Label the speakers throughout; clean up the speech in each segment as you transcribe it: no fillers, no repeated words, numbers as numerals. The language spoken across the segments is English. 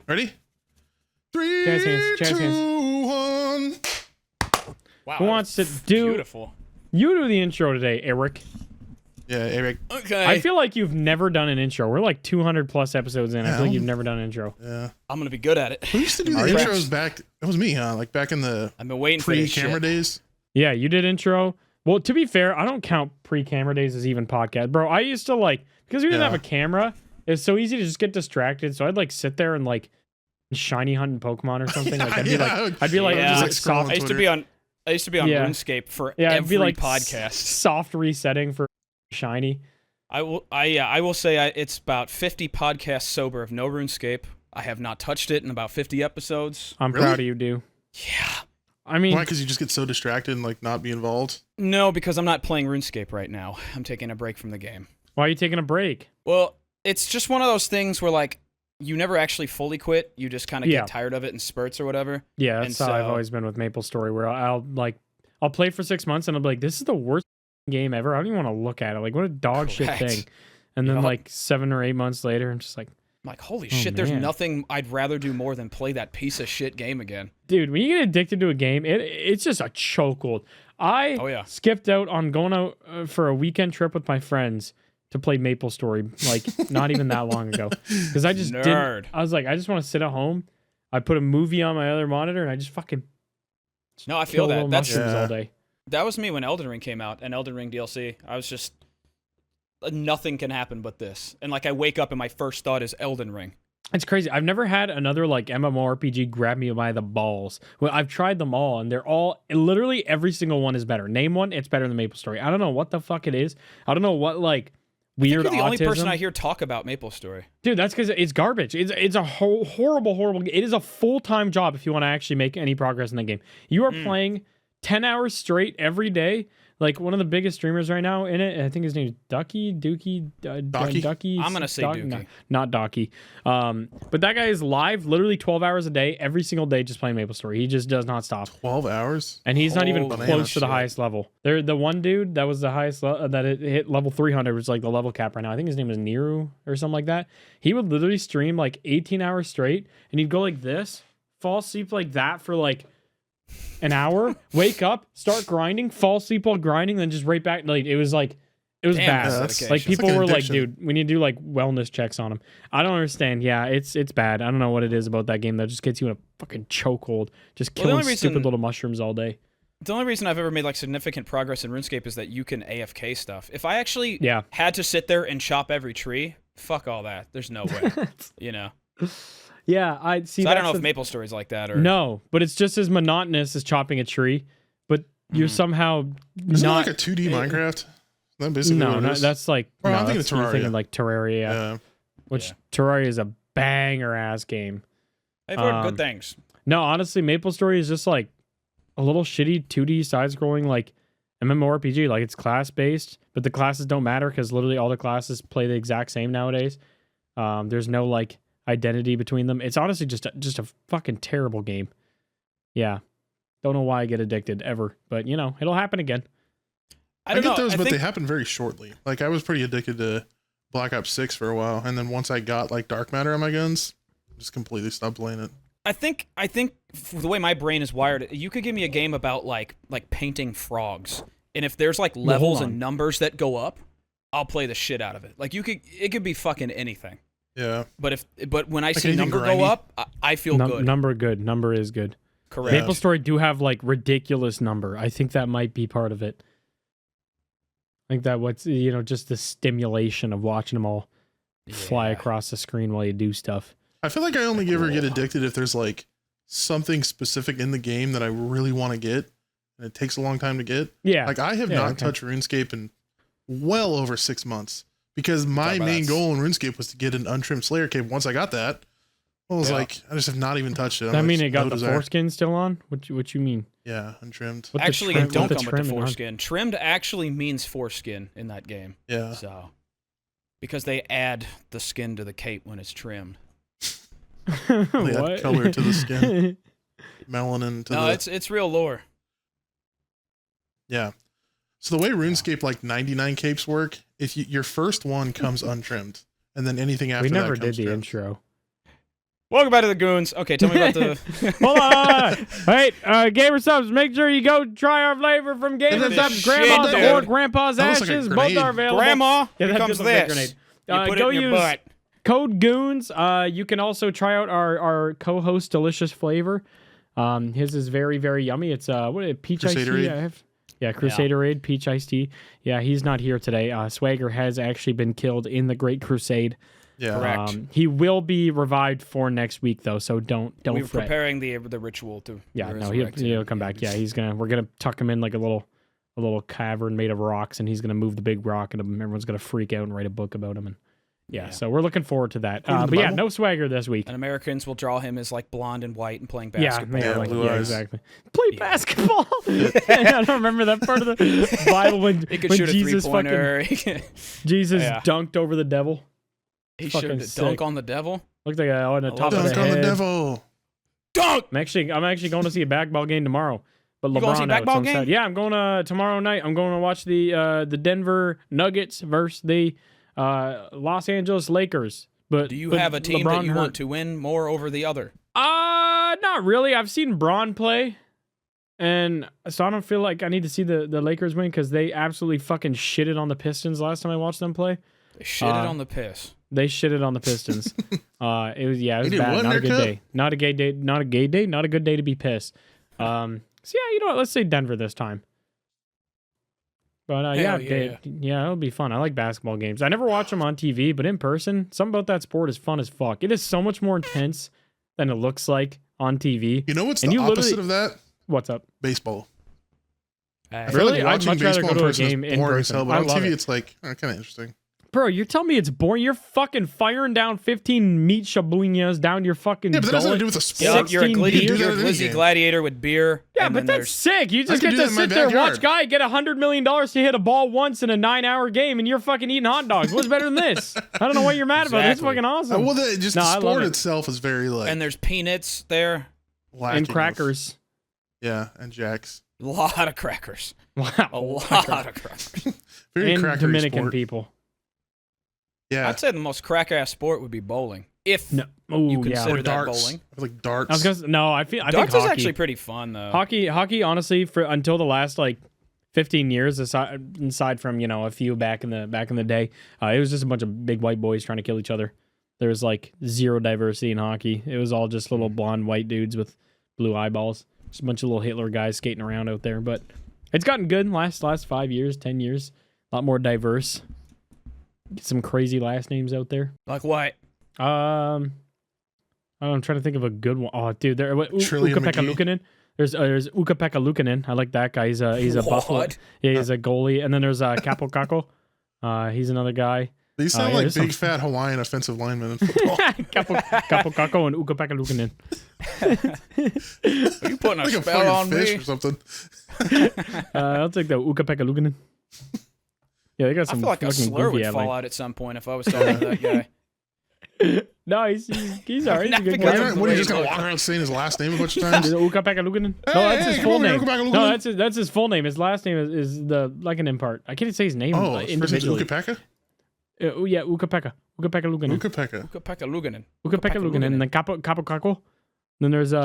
Speaker 1: Ready? 3,
Speaker 2: Jazz hands, jazz
Speaker 1: 2, 1.
Speaker 3: Wow.
Speaker 2: Who wants to do?
Speaker 3: Beautiful.
Speaker 2: You do the intro today, Eric.
Speaker 1: Yeah, Eric.
Speaker 3: Okay.
Speaker 2: I feel like you've never done an intro. We're like 200 plus episodes in. I
Speaker 1: Yeah,
Speaker 2: feel like you've never done an intro.
Speaker 1: Yeah.
Speaker 3: I'm gonna be good at it.
Speaker 1: Who used to do the
Speaker 2: Are you?
Speaker 1: intros back? It was me, huh? Like back in the
Speaker 3: I've been waiting for this
Speaker 1: pre-camera
Speaker 3: shit.
Speaker 1: days.
Speaker 2: Yeah, you did intro. Well, to be fair, I don't count pre-camera days as even podcast. Bro, I used to like, because we didn't
Speaker 1: Yeah.
Speaker 2: have a camera, it's so easy to just get distracted. So I'd like sit there and like shiny hunting Pokemon or something. Like I'd be like,
Speaker 3: Yeah.
Speaker 2: just like
Speaker 1: Just, like,
Speaker 2: soft.
Speaker 1: scrolling
Speaker 3: I used to be on. I used to be on
Speaker 2: Yeah.
Speaker 3: RuneScape for
Speaker 2: Yeah, it'd
Speaker 3: every
Speaker 2: be like
Speaker 3: podcast.
Speaker 2: soft resetting for shiny.
Speaker 3: I will say it's about 50 podcasts sober of no RuneScape. I have not touched it in about 50 episodes.
Speaker 2: I'm
Speaker 1: Really?
Speaker 2: proud of you, dude.
Speaker 3: Yeah.
Speaker 2: I mean,
Speaker 1: Why? Because you just get so distracted and like not be involved.
Speaker 3: No, because I'm not playing RuneScape right now. I'm taking a break from the game.
Speaker 2: why are you taking a break?
Speaker 3: Well, it's just one of those things where like you never actually fully quit. You just kind of
Speaker 2: Yeah.
Speaker 3: get tired of it in spurts or whatever.
Speaker 2: Yeah,
Speaker 3: And
Speaker 2: that's how I've
Speaker 3: so-
Speaker 2: always been with MapleStory, where I'll play for 6 months and I'll be like, this is the worst game ever. I don't even want to look at it. Like, what a dog shit
Speaker 3: Correct.
Speaker 2: thing. And then
Speaker 3: Yup.
Speaker 2: like 7 or 8 months later, I'm just like,
Speaker 3: I'm like, holy
Speaker 2: Oh,
Speaker 3: shit, there's
Speaker 2: man.
Speaker 3: nothing I'd rather do more than play that piece of shit game again.
Speaker 2: dude, when you get addicted to a game, it's just a chokehold. I
Speaker 3: Oh, yeah.
Speaker 2: skipped out on going out for a weekend trip with my friends to play MapleStory, like not even that long ago, because I just
Speaker 3: Nerd.
Speaker 2: didn't. I was like, I just want to sit at home. I put a movie on my other monitor and I just fucking
Speaker 3: No, I
Speaker 2: kill
Speaker 3: feel that.
Speaker 2: little
Speaker 3: That's
Speaker 2: mushrooms
Speaker 1: Yeah.
Speaker 2: all day.
Speaker 3: That was me when Elden Ring came out and Elden Ring DLC. I was just nothing can happen but this. And like I wake up and my first thought is Elden Ring.
Speaker 2: It's crazy. I've never had another like MMORPG grab me by the balls. Well, I've tried them all, and they're all literally every single one is better. Name one, it's better than MapleStory. I don't know what the fuck it is. I don't know what like weird
Speaker 3: You're the only person
Speaker 2: autism.
Speaker 3: I hear talk about MapleStory.
Speaker 2: Dude, that's because it's garbage. It's a horrible. It is a full-time job if you want to actually make any progress in the game. You are playing 10 hours straight every day. Like one of the biggest streamers right now in it, I think his name is Dookie.
Speaker 3: I'm gonna say Dookie.
Speaker 2: No, not Docky. But that guy is live literally 12 hours a day, every single day, just playing MapleStory. He just does not stop.
Speaker 1: 12 hours.
Speaker 2: And he's not even
Speaker 3: Holy
Speaker 2: close to the
Speaker 1: shit.
Speaker 2: highest level. The one dude that was the highest that it hit level 300 was like the level cap right now. I think his name was Niru or something like that. He would literally stream like 18 hours straight, and he'd go like this, fall asleep like that for like an hour, wake up, start grinding, fall asleep while grinding, then just right back. Like it was
Speaker 3: Damn,
Speaker 2: bad.
Speaker 1: that's
Speaker 3: dedication.
Speaker 2: Like people
Speaker 1: like an
Speaker 2: were like,
Speaker 1: addiction.
Speaker 2: dude, we need to do like wellness checks on him. I don't understand. Yeah, it's bad. I don't know what it is about that game that just gets you in a fucking chokehold, just
Speaker 3: Well, the
Speaker 2: killing
Speaker 3: only
Speaker 2: stupid
Speaker 3: reason-
Speaker 2: little mushrooms all day.
Speaker 3: The only reason I've ever made like significant progress in RuneScape is that you can AFK stuff. If I actually
Speaker 2: Yeah.
Speaker 3: had to sit there and chop every tree, fuck all that. There's no way. You know.
Speaker 2: Yeah, I see.
Speaker 3: So I don't
Speaker 2: that's
Speaker 3: know if
Speaker 2: the-
Speaker 3: MapleStory's like that or
Speaker 2: No, but it's just as monotonous as chopping a tree. But you're somehow
Speaker 1: Isn't
Speaker 2: not.
Speaker 1: it like a 2D Minecraft? Is that basically
Speaker 2: no,
Speaker 1: what it
Speaker 2: no,
Speaker 1: is?
Speaker 2: that's like.
Speaker 1: Or
Speaker 2: no,
Speaker 1: I'm thinking
Speaker 2: that's, you're
Speaker 1: Terraria.
Speaker 2: thinking like Terraria,
Speaker 1: Yeah.
Speaker 2: which
Speaker 3: Yeah.
Speaker 2: Terraria is a banger ass game.
Speaker 3: I've heard
Speaker 2: Um,
Speaker 3: good things.
Speaker 2: No, honestly, MapleStory is just like a little shitty 2D side-scrolling like MMORPG. Like it's class-based, but the classes don't matter because literally all the classes play the exact same nowadays. There's no like identity between them. It's honestly just a fucking terrible game. Yeah, don't know why I get addicted ever, but you know it'll happen again.
Speaker 3: I don't
Speaker 1: get
Speaker 3: know.
Speaker 1: those,
Speaker 3: I
Speaker 1: but
Speaker 3: think,
Speaker 1: they happen very shortly. Like I was pretty addicted to Black Ops 6 for a while, and then once I got like dark matter on my guns, I just completely stopped playing it.
Speaker 3: I think the way my brain is wired, you could give me a game about like painting frogs, and if there's like
Speaker 2: hold
Speaker 3: levels
Speaker 2: on.
Speaker 3: and numbers that go up, I'll play the shit out of it. Like it could be fucking anything.
Speaker 1: Yeah.
Speaker 3: But when I see
Speaker 1: anything
Speaker 3: number
Speaker 1: grindy?
Speaker 3: go up, I feel good.
Speaker 2: Number is good.
Speaker 3: Correct.
Speaker 1: Yeah.
Speaker 2: MapleStory do have like ridiculous number. I think that might be part of it. I think that what's just the stimulation of watching them all fly
Speaker 3: Yeah.
Speaker 2: across the screen while you do stuff.
Speaker 1: I feel like I only ever get addicted if there's like something specific in the game that I really want to get, and it takes a long time to get.
Speaker 2: Yeah,
Speaker 1: Like I have
Speaker 2: Yeah,
Speaker 1: not
Speaker 2: okay.
Speaker 1: touched RuneScape in well over 6 months because my
Speaker 3: about
Speaker 1: main
Speaker 3: us.
Speaker 1: goal in RuneScape was to get an untrimmed Slayer cave. Once I got that, I was
Speaker 3: Yeah.
Speaker 1: like, I just have not even touched it.
Speaker 2: Does that
Speaker 1: I'm
Speaker 2: mean
Speaker 1: like,
Speaker 2: it got
Speaker 1: no
Speaker 2: the
Speaker 1: desire.
Speaker 2: foreskin still on? What you mean?
Speaker 1: Yeah, untrimmed.
Speaker 2: What the
Speaker 3: Actually,
Speaker 2: trim-
Speaker 3: it don't
Speaker 2: what the
Speaker 3: come with the
Speaker 2: trim and on-
Speaker 3: foreskin. Trimmed actually means foreskin in that game.
Speaker 1: Yeah.
Speaker 3: So, because they add the skin to the cape when it's trimmed.
Speaker 1: They add
Speaker 2: What?
Speaker 1: color to the skin. Melanin to
Speaker 3: No,
Speaker 1: the
Speaker 3: it's real lore.
Speaker 1: yeah. So the way RuneScape like 99 capes work, if your first one comes untrimmed, and then anything after
Speaker 2: we never
Speaker 1: that
Speaker 2: did
Speaker 1: comes
Speaker 2: the
Speaker 1: trimmed.
Speaker 2: intro.
Speaker 3: Welcome back to the Goons. Okay, tell me about the...
Speaker 2: Hold on. Wait, Gamer Supps, make sure you go try our flavor from Gamer
Speaker 3: This
Speaker 2: Supps.
Speaker 3: shit,
Speaker 2: Grandma's
Speaker 3: dude.
Speaker 2: or Grandpa's
Speaker 1: That looks like a
Speaker 2: ashes. Both
Speaker 1: grenade.
Speaker 2: are available.
Speaker 3: Grandma,
Speaker 2: Yeah,
Speaker 3: here
Speaker 2: that
Speaker 3: comes
Speaker 2: just looks like a
Speaker 3: this.
Speaker 2: grenade.
Speaker 3: You put
Speaker 2: Go
Speaker 3: it in your
Speaker 2: use
Speaker 3: butt.
Speaker 2: code GOONS. You can also try out our co-host delicious flavor. His is very, very yummy. It's peach iced tea.
Speaker 1: Crusaderade.
Speaker 2: Crusaderade, peach iced tea. Yeah, he's not here today. Swagger has actually been killed in the Great Crusade.
Speaker 1: Yeah.
Speaker 3: Correct.
Speaker 2: He will be revived for next week though, so don't
Speaker 3: We're
Speaker 2: fret.
Speaker 3: preparing the ritual to
Speaker 2: Yeah, no,
Speaker 3: resurrect him.
Speaker 2: he'll come back. Yeah, we're gonna tuck him in like a little cavern made of rocks, and he's gonna move the big rock, and everyone's gonna freak out and write a book about him. And yeah. So we're looking forward to that.
Speaker 1: According to
Speaker 2: But
Speaker 1: the
Speaker 2: yeah,
Speaker 1: Bible?
Speaker 2: no Swagger this week.
Speaker 3: And Americans will draw him as like blonde and white and playing
Speaker 2: Yeah,
Speaker 3: basketball.
Speaker 1: Yeah, blue eyes.
Speaker 2: exactly. Play basketball. I don't remember that part of the Bible when,
Speaker 3: He could
Speaker 2: when
Speaker 3: shoot a
Speaker 2: Jesus
Speaker 3: three-pointer.
Speaker 2: Jesus
Speaker 3: Yeah.
Speaker 2: dunked over the devil.
Speaker 3: He
Speaker 2: Fucking
Speaker 3: should dunk
Speaker 2: sick.
Speaker 3: on the devil.
Speaker 2: Looked like on the
Speaker 3: I
Speaker 2: top
Speaker 3: love
Speaker 2: of
Speaker 1: Dunk
Speaker 2: the
Speaker 1: on
Speaker 2: head.
Speaker 1: the devil.
Speaker 3: Dunk!
Speaker 2: I'm actually going to see a basketball game tomorrow. But
Speaker 3: You going to see
Speaker 2: LeBron
Speaker 3: a
Speaker 2: out,
Speaker 3: basketball
Speaker 2: so I'm
Speaker 3: game?
Speaker 2: sad. Yeah, I'm going tomorrow night. I'm going to watch the Denver Nuggets versus the Los Angeles Lakers. But
Speaker 3: Do you
Speaker 2: but
Speaker 3: have a team
Speaker 2: LeBron
Speaker 3: that you
Speaker 2: hurt.
Speaker 3: want to win more over the other?
Speaker 2: Not really. I've seen Braun play, and so I don't feel like I need to see the Lakers win because they absolutely fucking shitted on the Pistons last time I watched them play.
Speaker 3: They shitted on the piss.
Speaker 2: They shitted on the Pistons. It was
Speaker 1: They did
Speaker 2: bad.
Speaker 1: what in
Speaker 2: Not
Speaker 1: their
Speaker 2: a good
Speaker 1: cup?
Speaker 2: day. Not a gay day. Not a gay day. Not a good day to be pissed. So yeah, you know what? Let's say Denver this time. But
Speaker 3: Hell
Speaker 2: yeah, it'll be fun. I like basketball games. I never watch them on TV, but in person, something about that sport is fun as fuck. It is so much more intense than it looks like on TV.
Speaker 1: You know what's
Speaker 2: And
Speaker 1: the
Speaker 2: you
Speaker 1: opposite
Speaker 2: literally-
Speaker 1: of that?
Speaker 2: What's up?
Speaker 1: Baseball. I feel
Speaker 2: Really?
Speaker 1: like
Speaker 2: I'd
Speaker 1: watching
Speaker 2: much rather
Speaker 1: baseball
Speaker 2: go to a
Speaker 1: in person
Speaker 2: game
Speaker 1: is
Speaker 2: in
Speaker 1: boring as
Speaker 2: person.
Speaker 1: hell, but
Speaker 2: I
Speaker 1: on
Speaker 2: love
Speaker 1: TV
Speaker 2: it.
Speaker 1: it's like kind of interesting.
Speaker 2: Bro, you're telling me it's boring? You're fucking firing down 15 meat shabuinas down your fucking
Speaker 1: Yeah, but that has nothing to do
Speaker 2: gullet.
Speaker 1: with the
Speaker 3: You're,
Speaker 1: sport.
Speaker 3: you're a
Speaker 2: 16
Speaker 3: glizzy,
Speaker 2: beers?
Speaker 1: You do
Speaker 3: you're a
Speaker 1: that in any
Speaker 3: glizzy
Speaker 1: game.
Speaker 3: gladiator with beer.
Speaker 2: Yeah,
Speaker 3: and
Speaker 2: but
Speaker 3: then
Speaker 2: that's sick. You just
Speaker 1: can
Speaker 2: get
Speaker 1: do
Speaker 2: to
Speaker 1: that in my
Speaker 2: sit there and watch
Speaker 1: backyard.
Speaker 2: guy get $100 million to hit a ball once in a 9-hour game, and you're fucking eating hot dogs. What's better than this? I don't know what you're mad about. It's
Speaker 3: Exactly.
Speaker 2: fucking awesome.
Speaker 1: Well, just
Speaker 2: No,
Speaker 1: the
Speaker 2: I love
Speaker 1: sport
Speaker 2: it.
Speaker 1: itself is very like
Speaker 3: and there's peanuts there.
Speaker 1: lacking
Speaker 2: And
Speaker 1: of-
Speaker 2: crackers.
Speaker 1: Yeah, and Jacks.
Speaker 3: A lot of crackers.
Speaker 2: Wow.
Speaker 3: A lot of crackers.
Speaker 1: Very
Speaker 2: And
Speaker 1: crackery
Speaker 2: Dominican
Speaker 1: sport.
Speaker 2: people.
Speaker 1: Yeah.
Speaker 3: I'd say the most crack-ass sport would be bowling. If
Speaker 2: No. Oh,
Speaker 3: you
Speaker 2: yeah.
Speaker 3: consider
Speaker 1: Or
Speaker 3: that
Speaker 1: darts.
Speaker 3: bowling.
Speaker 1: I feel like darts.
Speaker 2: I was gonna, no, I think
Speaker 3: Darts
Speaker 2: hockey.
Speaker 3: is actually pretty fun, though.
Speaker 2: Hockey, honestly, for until the last like 15 years, aside from a few back in the day, it was just a bunch of big white boys trying to kill each other. There was like zero diversity in hockey. It was all just little blonde white dudes with blue eyeballs. Just a bunch of little Hitler guys skating around out there. But it's gotten good in the last 5 years, 10 years. A lot more diverse. Get some crazy last names out there.
Speaker 3: Like what?
Speaker 2: I'm trying to think of a good one. Oh, dude, there
Speaker 1: Trillium
Speaker 2: Ukko-Pekka
Speaker 1: McGee.
Speaker 2: Luukkonen. There's Ukko-Pekka Luukkonen. I like that guy. He's a Buffalo.
Speaker 3: What?
Speaker 2: Yeah, he's a goalie. And then there's Capo Caco. He's another guy.
Speaker 1: These sound
Speaker 2: yeah,
Speaker 1: like
Speaker 2: there's
Speaker 1: big
Speaker 2: some-
Speaker 1: fat Hawaiian offensive linemen in football.
Speaker 2: Capo Caco and Ukko-Pekka Luukkonen.
Speaker 3: Are you putting a
Speaker 1: like a
Speaker 3: spell on
Speaker 1: fucking fish
Speaker 3: me?
Speaker 1: or something.
Speaker 2: I'll take the Ukko-Pekka Luukkonen. Yeah, they got
Speaker 3: I
Speaker 2: some
Speaker 3: feel like a
Speaker 2: fucking
Speaker 3: slur would
Speaker 2: goofy
Speaker 3: fall
Speaker 2: like.
Speaker 3: out at some point if I was talking to that guy.
Speaker 2: No, he's alright. He's a
Speaker 3: Not
Speaker 2: good
Speaker 3: because
Speaker 2: guy.
Speaker 3: of
Speaker 1: What
Speaker 3: the
Speaker 1: are
Speaker 3: way
Speaker 1: you just
Speaker 3: he
Speaker 1: gonna
Speaker 3: looks.
Speaker 1: walk around saying his last name a bunch of times?
Speaker 2: Is it Ukko-Pekka Luukkonen?
Speaker 1: Hey,
Speaker 2: No, that's his
Speaker 1: come
Speaker 2: full
Speaker 1: on,
Speaker 2: name.
Speaker 1: Ukko-Pekka
Speaker 2: No,
Speaker 1: Luukkonen.
Speaker 2: that's his full name. His last name is the Lycanen part. I can't say his name
Speaker 1: Oh, first name's
Speaker 2: individually.
Speaker 1: Ukko-Pekka?
Speaker 2: Yeah, Ukko-Pekka. Ukko-Pekka Luukkonen.
Speaker 1: Ukko-Pekka.
Speaker 3: Ukko-Pekka Luukkonen.
Speaker 2: Ukko-Pekka Luukkonen, and then Capo Caco. Then there's who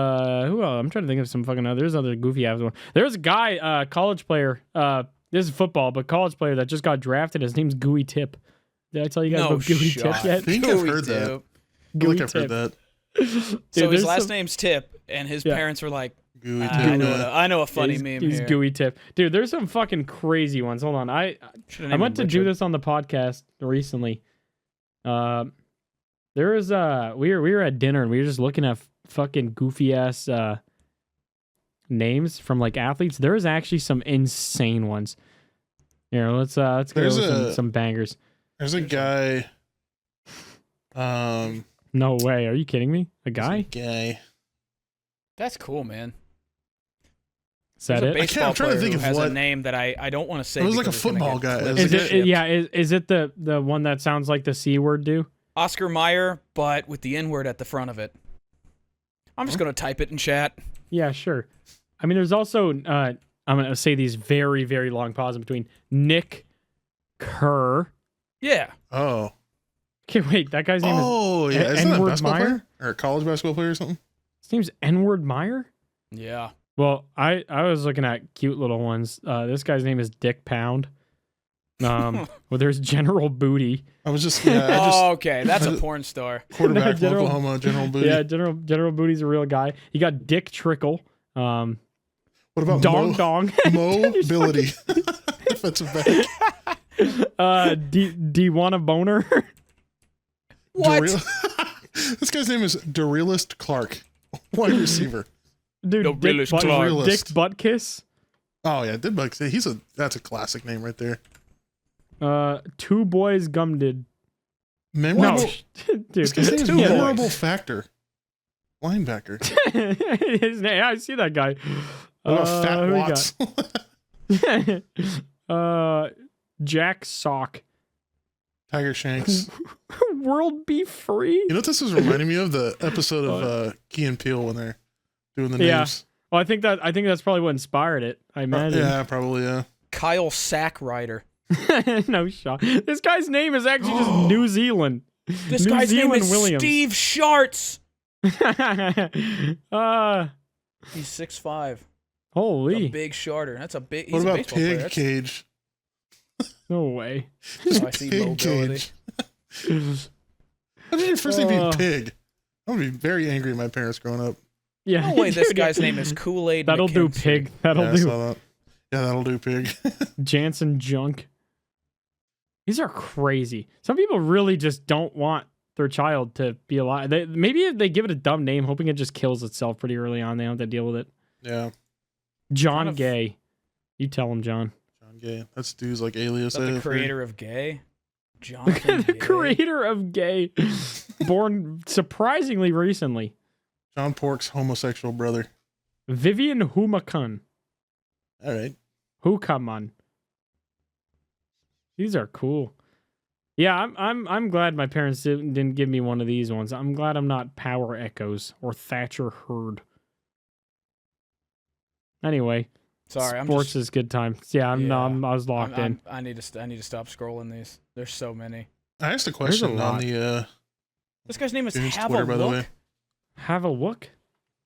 Speaker 2: else? I'm trying to think of some fucking other. There's other goofy ass one. There's a guy, college player. This is football, but college player that just got drafted. His name's Gooey Tip. Did I tell you guys
Speaker 3: No
Speaker 2: about Gooey
Speaker 3: shot.
Speaker 2: Tip yet?
Speaker 1: I think I've heard that.
Speaker 3: Tip.
Speaker 1: I feel like I've heard that.
Speaker 2: Dude,
Speaker 3: So his
Speaker 2: there's
Speaker 3: last
Speaker 2: some-
Speaker 3: name's Tip, and his
Speaker 2: Yeah.
Speaker 3: parents were like,
Speaker 1: Gooey
Speaker 3: I
Speaker 1: tip.
Speaker 3: know a funny meme
Speaker 2: he's
Speaker 3: here.
Speaker 2: Gooey Tip. Dude, there's some fucking crazy ones. Hold on. I meant to do this on the podcast recently. There was we were at dinner and we were just looking at fucking goofy ass names from like athletes. There is actually some insane ones. Here, let's go
Speaker 1: There's
Speaker 2: with some bangers.
Speaker 1: There's a guy.
Speaker 2: No way. Are you kidding me? A guy?
Speaker 1: Guy.
Speaker 3: That's cool, man.
Speaker 2: Is that
Speaker 3: There's a
Speaker 2: it?
Speaker 3: baseball
Speaker 1: I'm trying to
Speaker 3: player
Speaker 1: think
Speaker 3: who
Speaker 1: of
Speaker 3: has
Speaker 1: what-
Speaker 3: a name that I don't want to say.
Speaker 1: It was like a
Speaker 3: because it's gonna
Speaker 1: football
Speaker 3: get
Speaker 1: guy.
Speaker 3: clipped.
Speaker 1: Is
Speaker 2: Is
Speaker 1: it-
Speaker 2: it, yeah, is it the one that sounds like the C word do?
Speaker 3: Oscar Mayer, but with the N word at the front of it. I'm just gonna type it in chat.
Speaker 2: Yeah, sure. I mean, there's also I'm gonna say these very, very long pauses in between. Nick Kerr.
Speaker 3: Yeah.
Speaker 1: Oh.
Speaker 2: Okay, wait, that guy's name is
Speaker 1: Oh, yeah. Isn't that a
Speaker 2: N-word
Speaker 1: basketball
Speaker 2: Meyer?
Speaker 1: player? or a college basketball player or something?
Speaker 2: His name's N-word Meyer.
Speaker 3: Yeah.
Speaker 2: Well, I was looking at cute little ones. This guy's name is Dick Pound. Well, there's General Booty.
Speaker 1: I was just
Speaker 3: Okay, that's a porn star.
Speaker 1: quarterback from
Speaker 2: General-
Speaker 1: Oklahoma, General Booty.
Speaker 2: Yeah, General Booty's a real guy. You got Dick Trickle.
Speaker 1: What about
Speaker 2: Dong Dong.
Speaker 1: mobility? Defensive back.
Speaker 2: Do you want a boner?
Speaker 3: What?
Speaker 1: This guy's name is Derealist Clark, wide receiver.
Speaker 2: Dude,
Speaker 3: No,
Speaker 2: Dick,
Speaker 3: realist
Speaker 2: butt,
Speaker 3: Clark.
Speaker 2: Dick Buttkiss.
Speaker 1: Oh yeah, that's a classic name right there.
Speaker 2: Two Boys Gumdid.
Speaker 1: Memorable.
Speaker 2: No, dude.
Speaker 1: This guy's name is
Speaker 3: Two Boys.
Speaker 1: Memorable Factor. Linebacker.
Speaker 2: His name, I see that guy.
Speaker 1: What about Fat
Speaker 2: who we
Speaker 1: Watts?
Speaker 2: got? Jack Sock.
Speaker 1: Tiger Shanks.
Speaker 2: World Be Free.
Speaker 1: You know what this is reminding me of? The episode of Key and Peele when they're doing the
Speaker 2: Yeah.
Speaker 1: names.
Speaker 2: Well, I think that's probably what inspired it. I imagine.
Speaker 1: Yeah, probably, yeah.
Speaker 3: Kyle Sackrider.
Speaker 2: No shot. This guy's name is actually just New Zealand.
Speaker 3: This
Speaker 2: New
Speaker 3: guy's
Speaker 2: Zealand
Speaker 3: name is
Speaker 2: Williams.
Speaker 3: Steve Sharts.
Speaker 2: uh,
Speaker 3: He's 6'5". A
Speaker 2: holy,
Speaker 3: big sharter. That's a big. He's
Speaker 1: What
Speaker 3: a
Speaker 1: about
Speaker 3: baseball player.
Speaker 1: Pig
Speaker 3: That's-
Speaker 1: Cage?
Speaker 2: no way.
Speaker 3: Oh, I see
Speaker 1: Pig
Speaker 3: mobility.
Speaker 1: Cage. How did your first name
Speaker 2: Uh,
Speaker 1: be Pig? I'm gonna be very angry at my parents growing up.
Speaker 2: Yeah.
Speaker 3: No way. This
Speaker 2: dude,
Speaker 3: guy's name is Kool-Aid.
Speaker 2: That'll do,
Speaker 3: McKinstry.
Speaker 2: pig. That'll
Speaker 1: Yeah, I
Speaker 2: do.
Speaker 1: saw that. Yeah, that'll do, Pig.
Speaker 2: Jansen Junk. These are crazy. Some people really just don't want their child to be alive. Maybe if they give it a dumb name, hoping it just kills itself pretty early on. They don't have to deal with it.
Speaker 1: Yeah,
Speaker 2: John
Speaker 3: Kind of-
Speaker 2: Gay. You tell him, John.
Speaker 1: John Gay. That's dude's like alias.
Speaker 3: Is that the
Speaker 1: for-
Speaker 3: creator of Gay? Jonathan
Speaker 2: The
Speaker 3: Gay.
Speaker 2: creator of Gay. Born surprisingly recently.
Speaker 1: John Pork's homosexual brother.
Speaker 2: Vivian Humakun.
Speaker 1: All right.
Speaker 2: Hukaman. These are cool. Yeah, I'm glad my parents didn't give me one of these ones. I'm glad I'm not Power Echoes or Thatcher Hurd. Anyway,
Speaker 3: Sorry,
Speaker 2: sports is good time. Yeah,
Speaker 3: Yeah.
Speaker 2: I was locked in.
Speaker 3: I need to stop scrolling these. There's so many.
Speaker 1: I asked a
Speaker 2: There's a
Speaker 1: question
Speaker 2: lot.
Speaker 1: on the
Speaker 3: This guy's name is
Speaker 1: Goons
Speaker 3: Have
Speaker 1: Twitter,
Speaker 3: a
Speaker 1: by the way.
Speaker 3: Look.
Speaker 2: Have a look.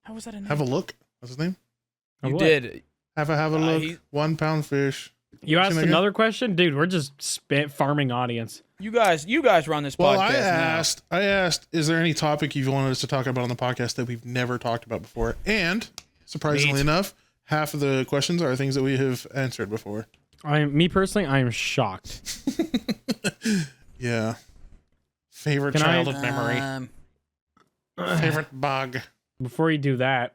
Speaker 3: How was that a name?
Speaker 1: Have a look. What's his name?
Speaker 2: A
Speaker 3: You
Speaker 2: what?
Speaker 3: did.
Speaker 1: Have a look.
Speaker 3: he-
Speaker 1: 1 pound fish.
Speaker 2: You asked
Speaker 1: Seen that guy?
Speaker 2: another question, dude. We're just farming audience.
Speaker 3: You guys run this
Speaker 1: Well,
Speaker 3: podcast.
Speaker 1: I asked, is there any topic you wanted us to talk about on the podcast that we've never talked about before? And surprisingly
Speaker 3: Neat.
Speaker 1: enough, half of the questions are things that we have answered before.
Speaker 2: Me personally, I am shocked.
Speaker 1: Yeah. Favorite
Speaker 2: Can I-
Speaker 1: childhood memory. Favorite bug.
Speaker 2: Before you do that,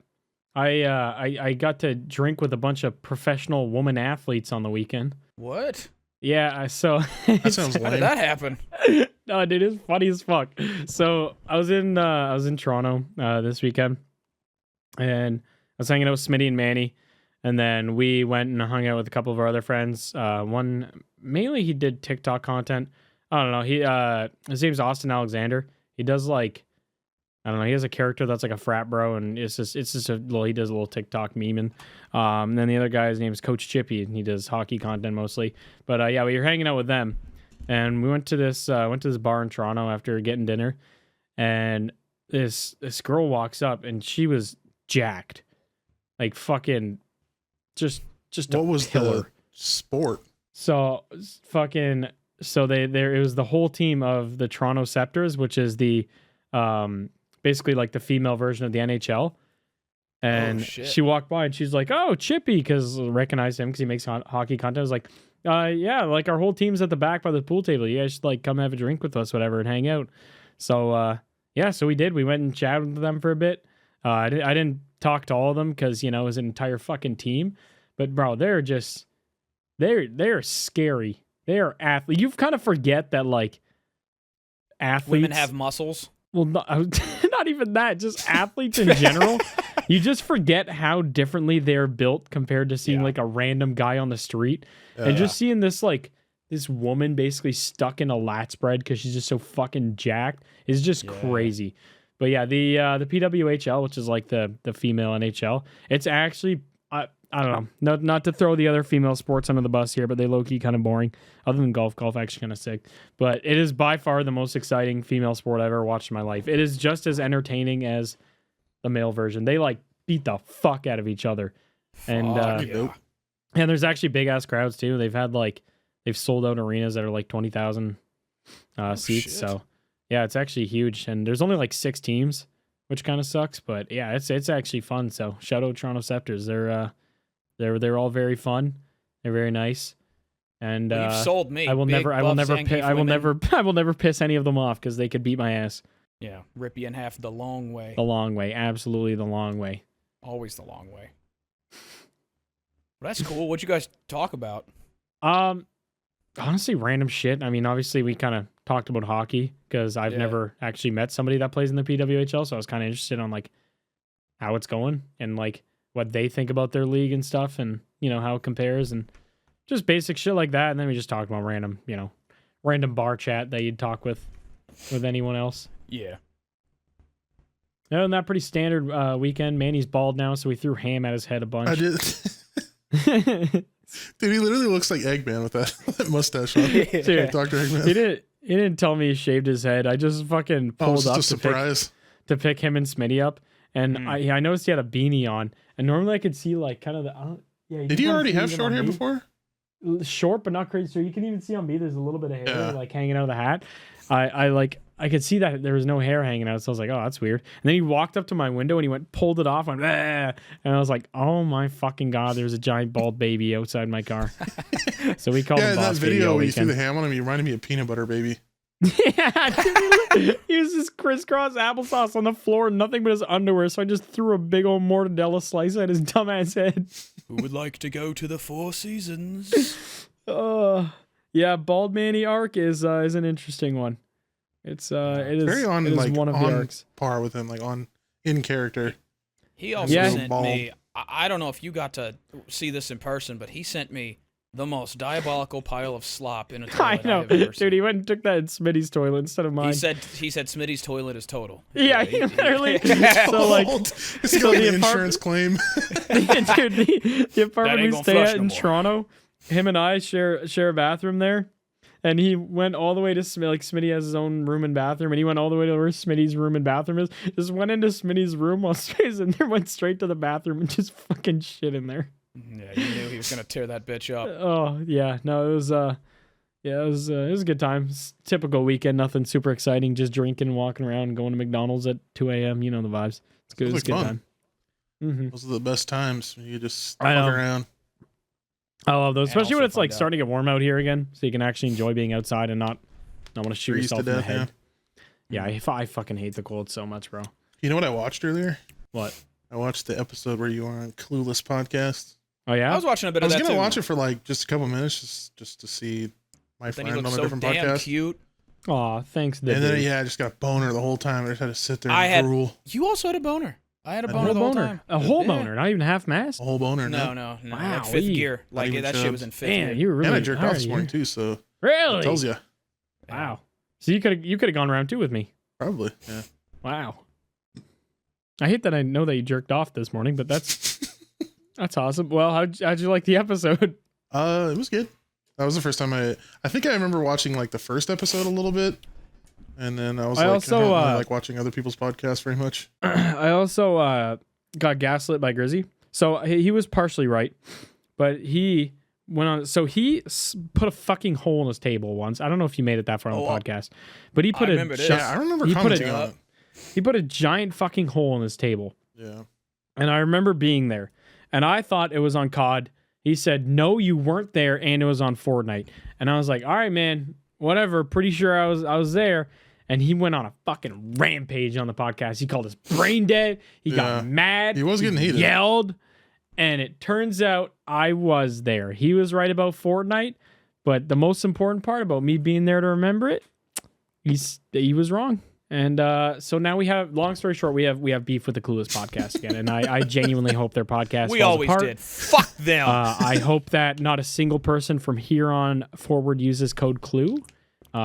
Speaker 2: I got to drink with a bunch of professional woman athletes on the weekend.
Speaker 3: What?
Speaker 2: Yeah, so
Speaker 1: That sounds
Speaker 3: How did
Speaker 1: lame.
Speaker 3: that happen?
Speaker 2: no, dude, it's funny as fuck. So I was in Toronto this weekend, and I was hanging out with Smitty and Manny, and then we went and hung out with a couple of our other friends. One mainly he did TikTok content. I don't know. His name's Austin Alexander. He does like, I don't know. He has a character that's like a frat bro, and it's just a little. He does a little TikTok memeing. And then the other guy's name is Coach Chippy, and he does hockey content mostly. But yeah, we were hanging out with them, and we went to this bar in Toronto after getting dinner, and this girl walks up, and she was jacked, like fucking, just a
Speaker 1: What was
Speaker 2: pillar.
Speaker 1: the sport?
Speaker 2: So fucking, so there it was the whole team of the Toronto Scepters, which is the basically like the female version of the NHL. And
Speaker 3: shit.
Speaker 2: she walked by and she's like, "Oh, Chippy," because recognized him because he makes hockey content. I was like, yeah, like our whole team's at the back by the pool table. You guys should like come have a drink with us, whatever, and hang out." So yeah, so we did. We went and chatted with them for a bit. I didn't talk to all of them because it was an entire fucking team. But bro, they're scary. They are athletes. You kind of forget that like athletes
Speaker 3: Women have muscles.
Speaker 2: well, not even that. Just athletes in general. You just forget how differently they're built compared to seeing
Speaker 3: Yeah.
Speaker 2: like a random guy on the street, and just seeing this woman basically stuck in a lat spread because she's just so fucking jacked is just
Speaker 3: Yeah.
Speaker 2: crazy. But yeah, the PWHL, which is like the female NHL, it's actually I I don't know. Not to throw the other female sports under the bus here, but they low-key kind of boring. Other than golf. Golf actually kind of sick. But it is by far the most exciting female sport I've ever watched in my life. It is just as entertaining as the male version. They like beat the fuck out of each other. And
Speaker 3: yeah.
Speaker 2: and there's actually big-ass crowds too. They've sold out arenas that are like 20,000 seats.
Speaker 3: Shit.
Speaker 2: So yeah, it's actually huge. And there's only like 6 teams, which kind of sucks. But yeah, it's actually fun. So shout out Toronto Scepters. They're all very fun. They're very nice. And
Speaker 3: Well, you've sold me.
Speaker 2: I will
Speaker 3: Big,
Speaker 2: never
Speaker 3: buff, Zangief women.
Speaker 2: piss any of them off because they could beat my ass.
Speaker 3: Yeah, rip you in half the long way.
Speaker 2: The long way, absolutely the long way.
Speaker 3: Always the long way. Well, that's cool. What'd you guys talk about?
Speaker 2: Honestly, random shit. I mean, obviously, we kind of talked about hockey because I've never actually met somebody that plays in the PWHL, so I was kind of interested on like how it's going and like what they think about their league and stuff, and you know how it compares and just basic shit like that. And then we just talked about random bar chat that you'd talk with anyone else.
Speaker 3: Yeah.
Speaker 2: No, and that pretty standard weekend. Manny's bald now, so we threw ham at his head a bunch.
Speaker 1: I did. Dude, he literally looks like Eggman with that mustache on.
Speaker 2: Dude,
Speaker 1: Dr. Eggman.
Speaker 2: He didn't tell me he shaved his head. I just fucking pulled up
Speaker 1: just a surprise.
Speaker 2: to pick him and Smitty up, and I noticed he had a beanie on. And normally I could see like kind of the
Speaker 1: Did he already have short hair before?
Speaker 2: Short, but not crazy. So you can even see on me. There's a little bit of hair like hanging out of the hat. I could see that there was no hair hanging out, so I was like, "Oh, that's weird." And then he walked up to my window and he pulled it off, and I was like, "Oh my fucking god!" There's a giant bald baby outside my car. So we called him
Speaker 1: in that
Speaker 2: Boss
Speaker 1: video
Speaker 2: Baby
Speaker 1: where you threw the ham on him, he reminded me of Peanut Butter Baby.
Speaker 2: Yeah, dude, he was just crisscross applesauce on the floor, nothing but his underwear. So I just threw a big old mortadella slice at his dumbass head.
Speaker 3: Who would like to go to the Four Seasons?
Speaker 2: Yeah, Bald Manny arc is an interesting one. It is
Speaker 1: very on
Speaker 2: one of the arcs.
Speaker 1: Par with him, like in character.
Speaker 3: He also sent me. I don't know if you got to see this in person, but he sent me the most diabolical pile of slop in a toilet
Speaker 2: I know,
Speaker 3: I've ever seen.
Speaker 2: dude. He went and took that in Smitty's toilet instead of mine.
Speaker 3: He said Smitty's toilet is total.
Speaker 2: Yeah, he literally. So like,
Speaker 1: Is he like an insurance claim?
Speaker 2: Dude, the apartment we
Speaker 3: gonna
Speaker 2: stay
Speaker 3: flush
Speaker 2: at
Speaker 3: no
Speaker 2: in
Speaker 3: more.
Speaker 2: Toronto, him and I share a bathroom there. And he went all the way to Smitty has his own room and bathroom, and he went all the way to where Smitty's room and bathroom is. Just went into Smitty's room while Smitty's in there, went straight to the bathroom and just fucking shit in there.
Speaker 3: Yeah, you knew he was gonna tear that bitch up.
Speaker 2: Oh yeah, no, it was it was a good time. Typical weekend, nothing super exciting, just drinking, walking around, going to McDonald's at 2 a.m. You know the vibes. It's good. It's a good time. Mm-hmm.
Speaker 1: Those are the best times when you just
Speaker 2: I
Speaker 1: fuck
Speaker 2: know.
Speaker 1: around.
Speaker 2: I love those, especially when
Speaker 3: also
Speaker 2: it's like
Speaker 3: find out.
Speaker 2: starting to get warm out here again, so you can actually enjoy being outside and not want to shoot
Speaker 1: Freeze to
Speaker 2: yourself in the
Speaker 1: death,
Speaker 2: head. Yeah, I fucking hate the cold so much, bro.
Speaker 1: You know what I watched earlier?
Speaker 2: What?
Speaker 1: I watched the episode where you were on Clueless podcast.
Speaker 2: Oh yeah.
Speaker 3: I was watching a bit
Speaker 1: I
Speaker 3: of
Speaker 1: was
Speaker 3: that
Speaker 1: gonna
Speaker 3: too.
Speaker 1: watch it for like just a couple minutes, just to see my
Speaker 3: Then he
Speaker 1: friend
Speaker 3: looked
Speaker 1: on a
Speaker 3: so
Speaker 1: different
Speaker 3: damn
Speaker 1: podcast.
Speaker 3: cute.
Speaker 2: Aw, thanks.
Speaker 1: And then I just got a boner the whole time. I just had to sit there
Speaker 3: I
Speaker 1: and
Speaker 3: had-
Speaker 1: drool.
Speaker 3: You also had a boner. I had a
Speaker 1: A
Speaker 3: boner
Speaker 2: whole
Speaker 3: the whole
Speaker 2: boner,
Speaker 3: time.
Speaker 2: a whole
Speaker 3: Yeah.
Speaker 2: boner, not even half mast.
Speaker 1: A whole boner.
Speaker 3: No.
Speaker 2: Wow,
Speaker 3: Like fifth
Speaker 2: wee.
Speaker 3: gear. Like
Speaker 1: even
Speaker 3: that shit
Speaker 1: chubbed.
Speaker 3: was in fifth gear.
Speaker 2: Damn, you were really.
Speaker 1: And I jerked off this
Speaker 2: alright,
Speaker 1: morning too, so
Speaker 2: Really?
Speaker 1: it tells you.
Speaker 2: Wow. So you could have gone round 2 with me.
Speaker 1: Probably. Yeah.
Speaker 2: Wow. I hate that I know that you jerked off this morning, but that's awesome. Well, how'd you like the episode?
Speaker 1: It was good. That was the first time I think I remember watching like the first episode a little bit. And then I was
Speaker 2: I
Speaker 1: like,
Speaker 2: also,
Speaker 1: I don't really like watching other people's podcasts very much.
Speaker 2: I also got gaslit by Grizzy. So he was partially right, but he went on. So he put a fucking hole in his table once. I don't know if you made it that far on the podcast, but he put
Speaker 3: remember this.
Speaker 1: Yeah, I remember
Speaker 2: he put
Speaker 1: commenting
Speaker 2: it
Speaker 1: on it.
Speaker 2: He put a giant fucking hole in his table.
Speaker 1: Yeah.
Speaker 2: And I remember being there, and I thought it was on COD. He said, "No, you weren't there, and it was on Fortnite." And I was like, "All right, man, whatever. Pretty sure I was there." And he went on a fucking rampage on the podcast. He called us brain dead. He got mad.
Speaker 1: He was getting heated.
Speaker 2: Yelled. And it turns out I was there. He was right about Fortnite, but the most important part about me being there to remember it, he was wrong. And so now we have, long story short, we have beef with the Clueless podcast again. And I genuinely hope their podcast
Speaker 3: We
Speaker 2: falls
Speaker 3: always
Speaker 2: apart.
Speaker 3: did. Fuck them.
Speaker 2: I hope that not a single person from here on forward uses code Clue.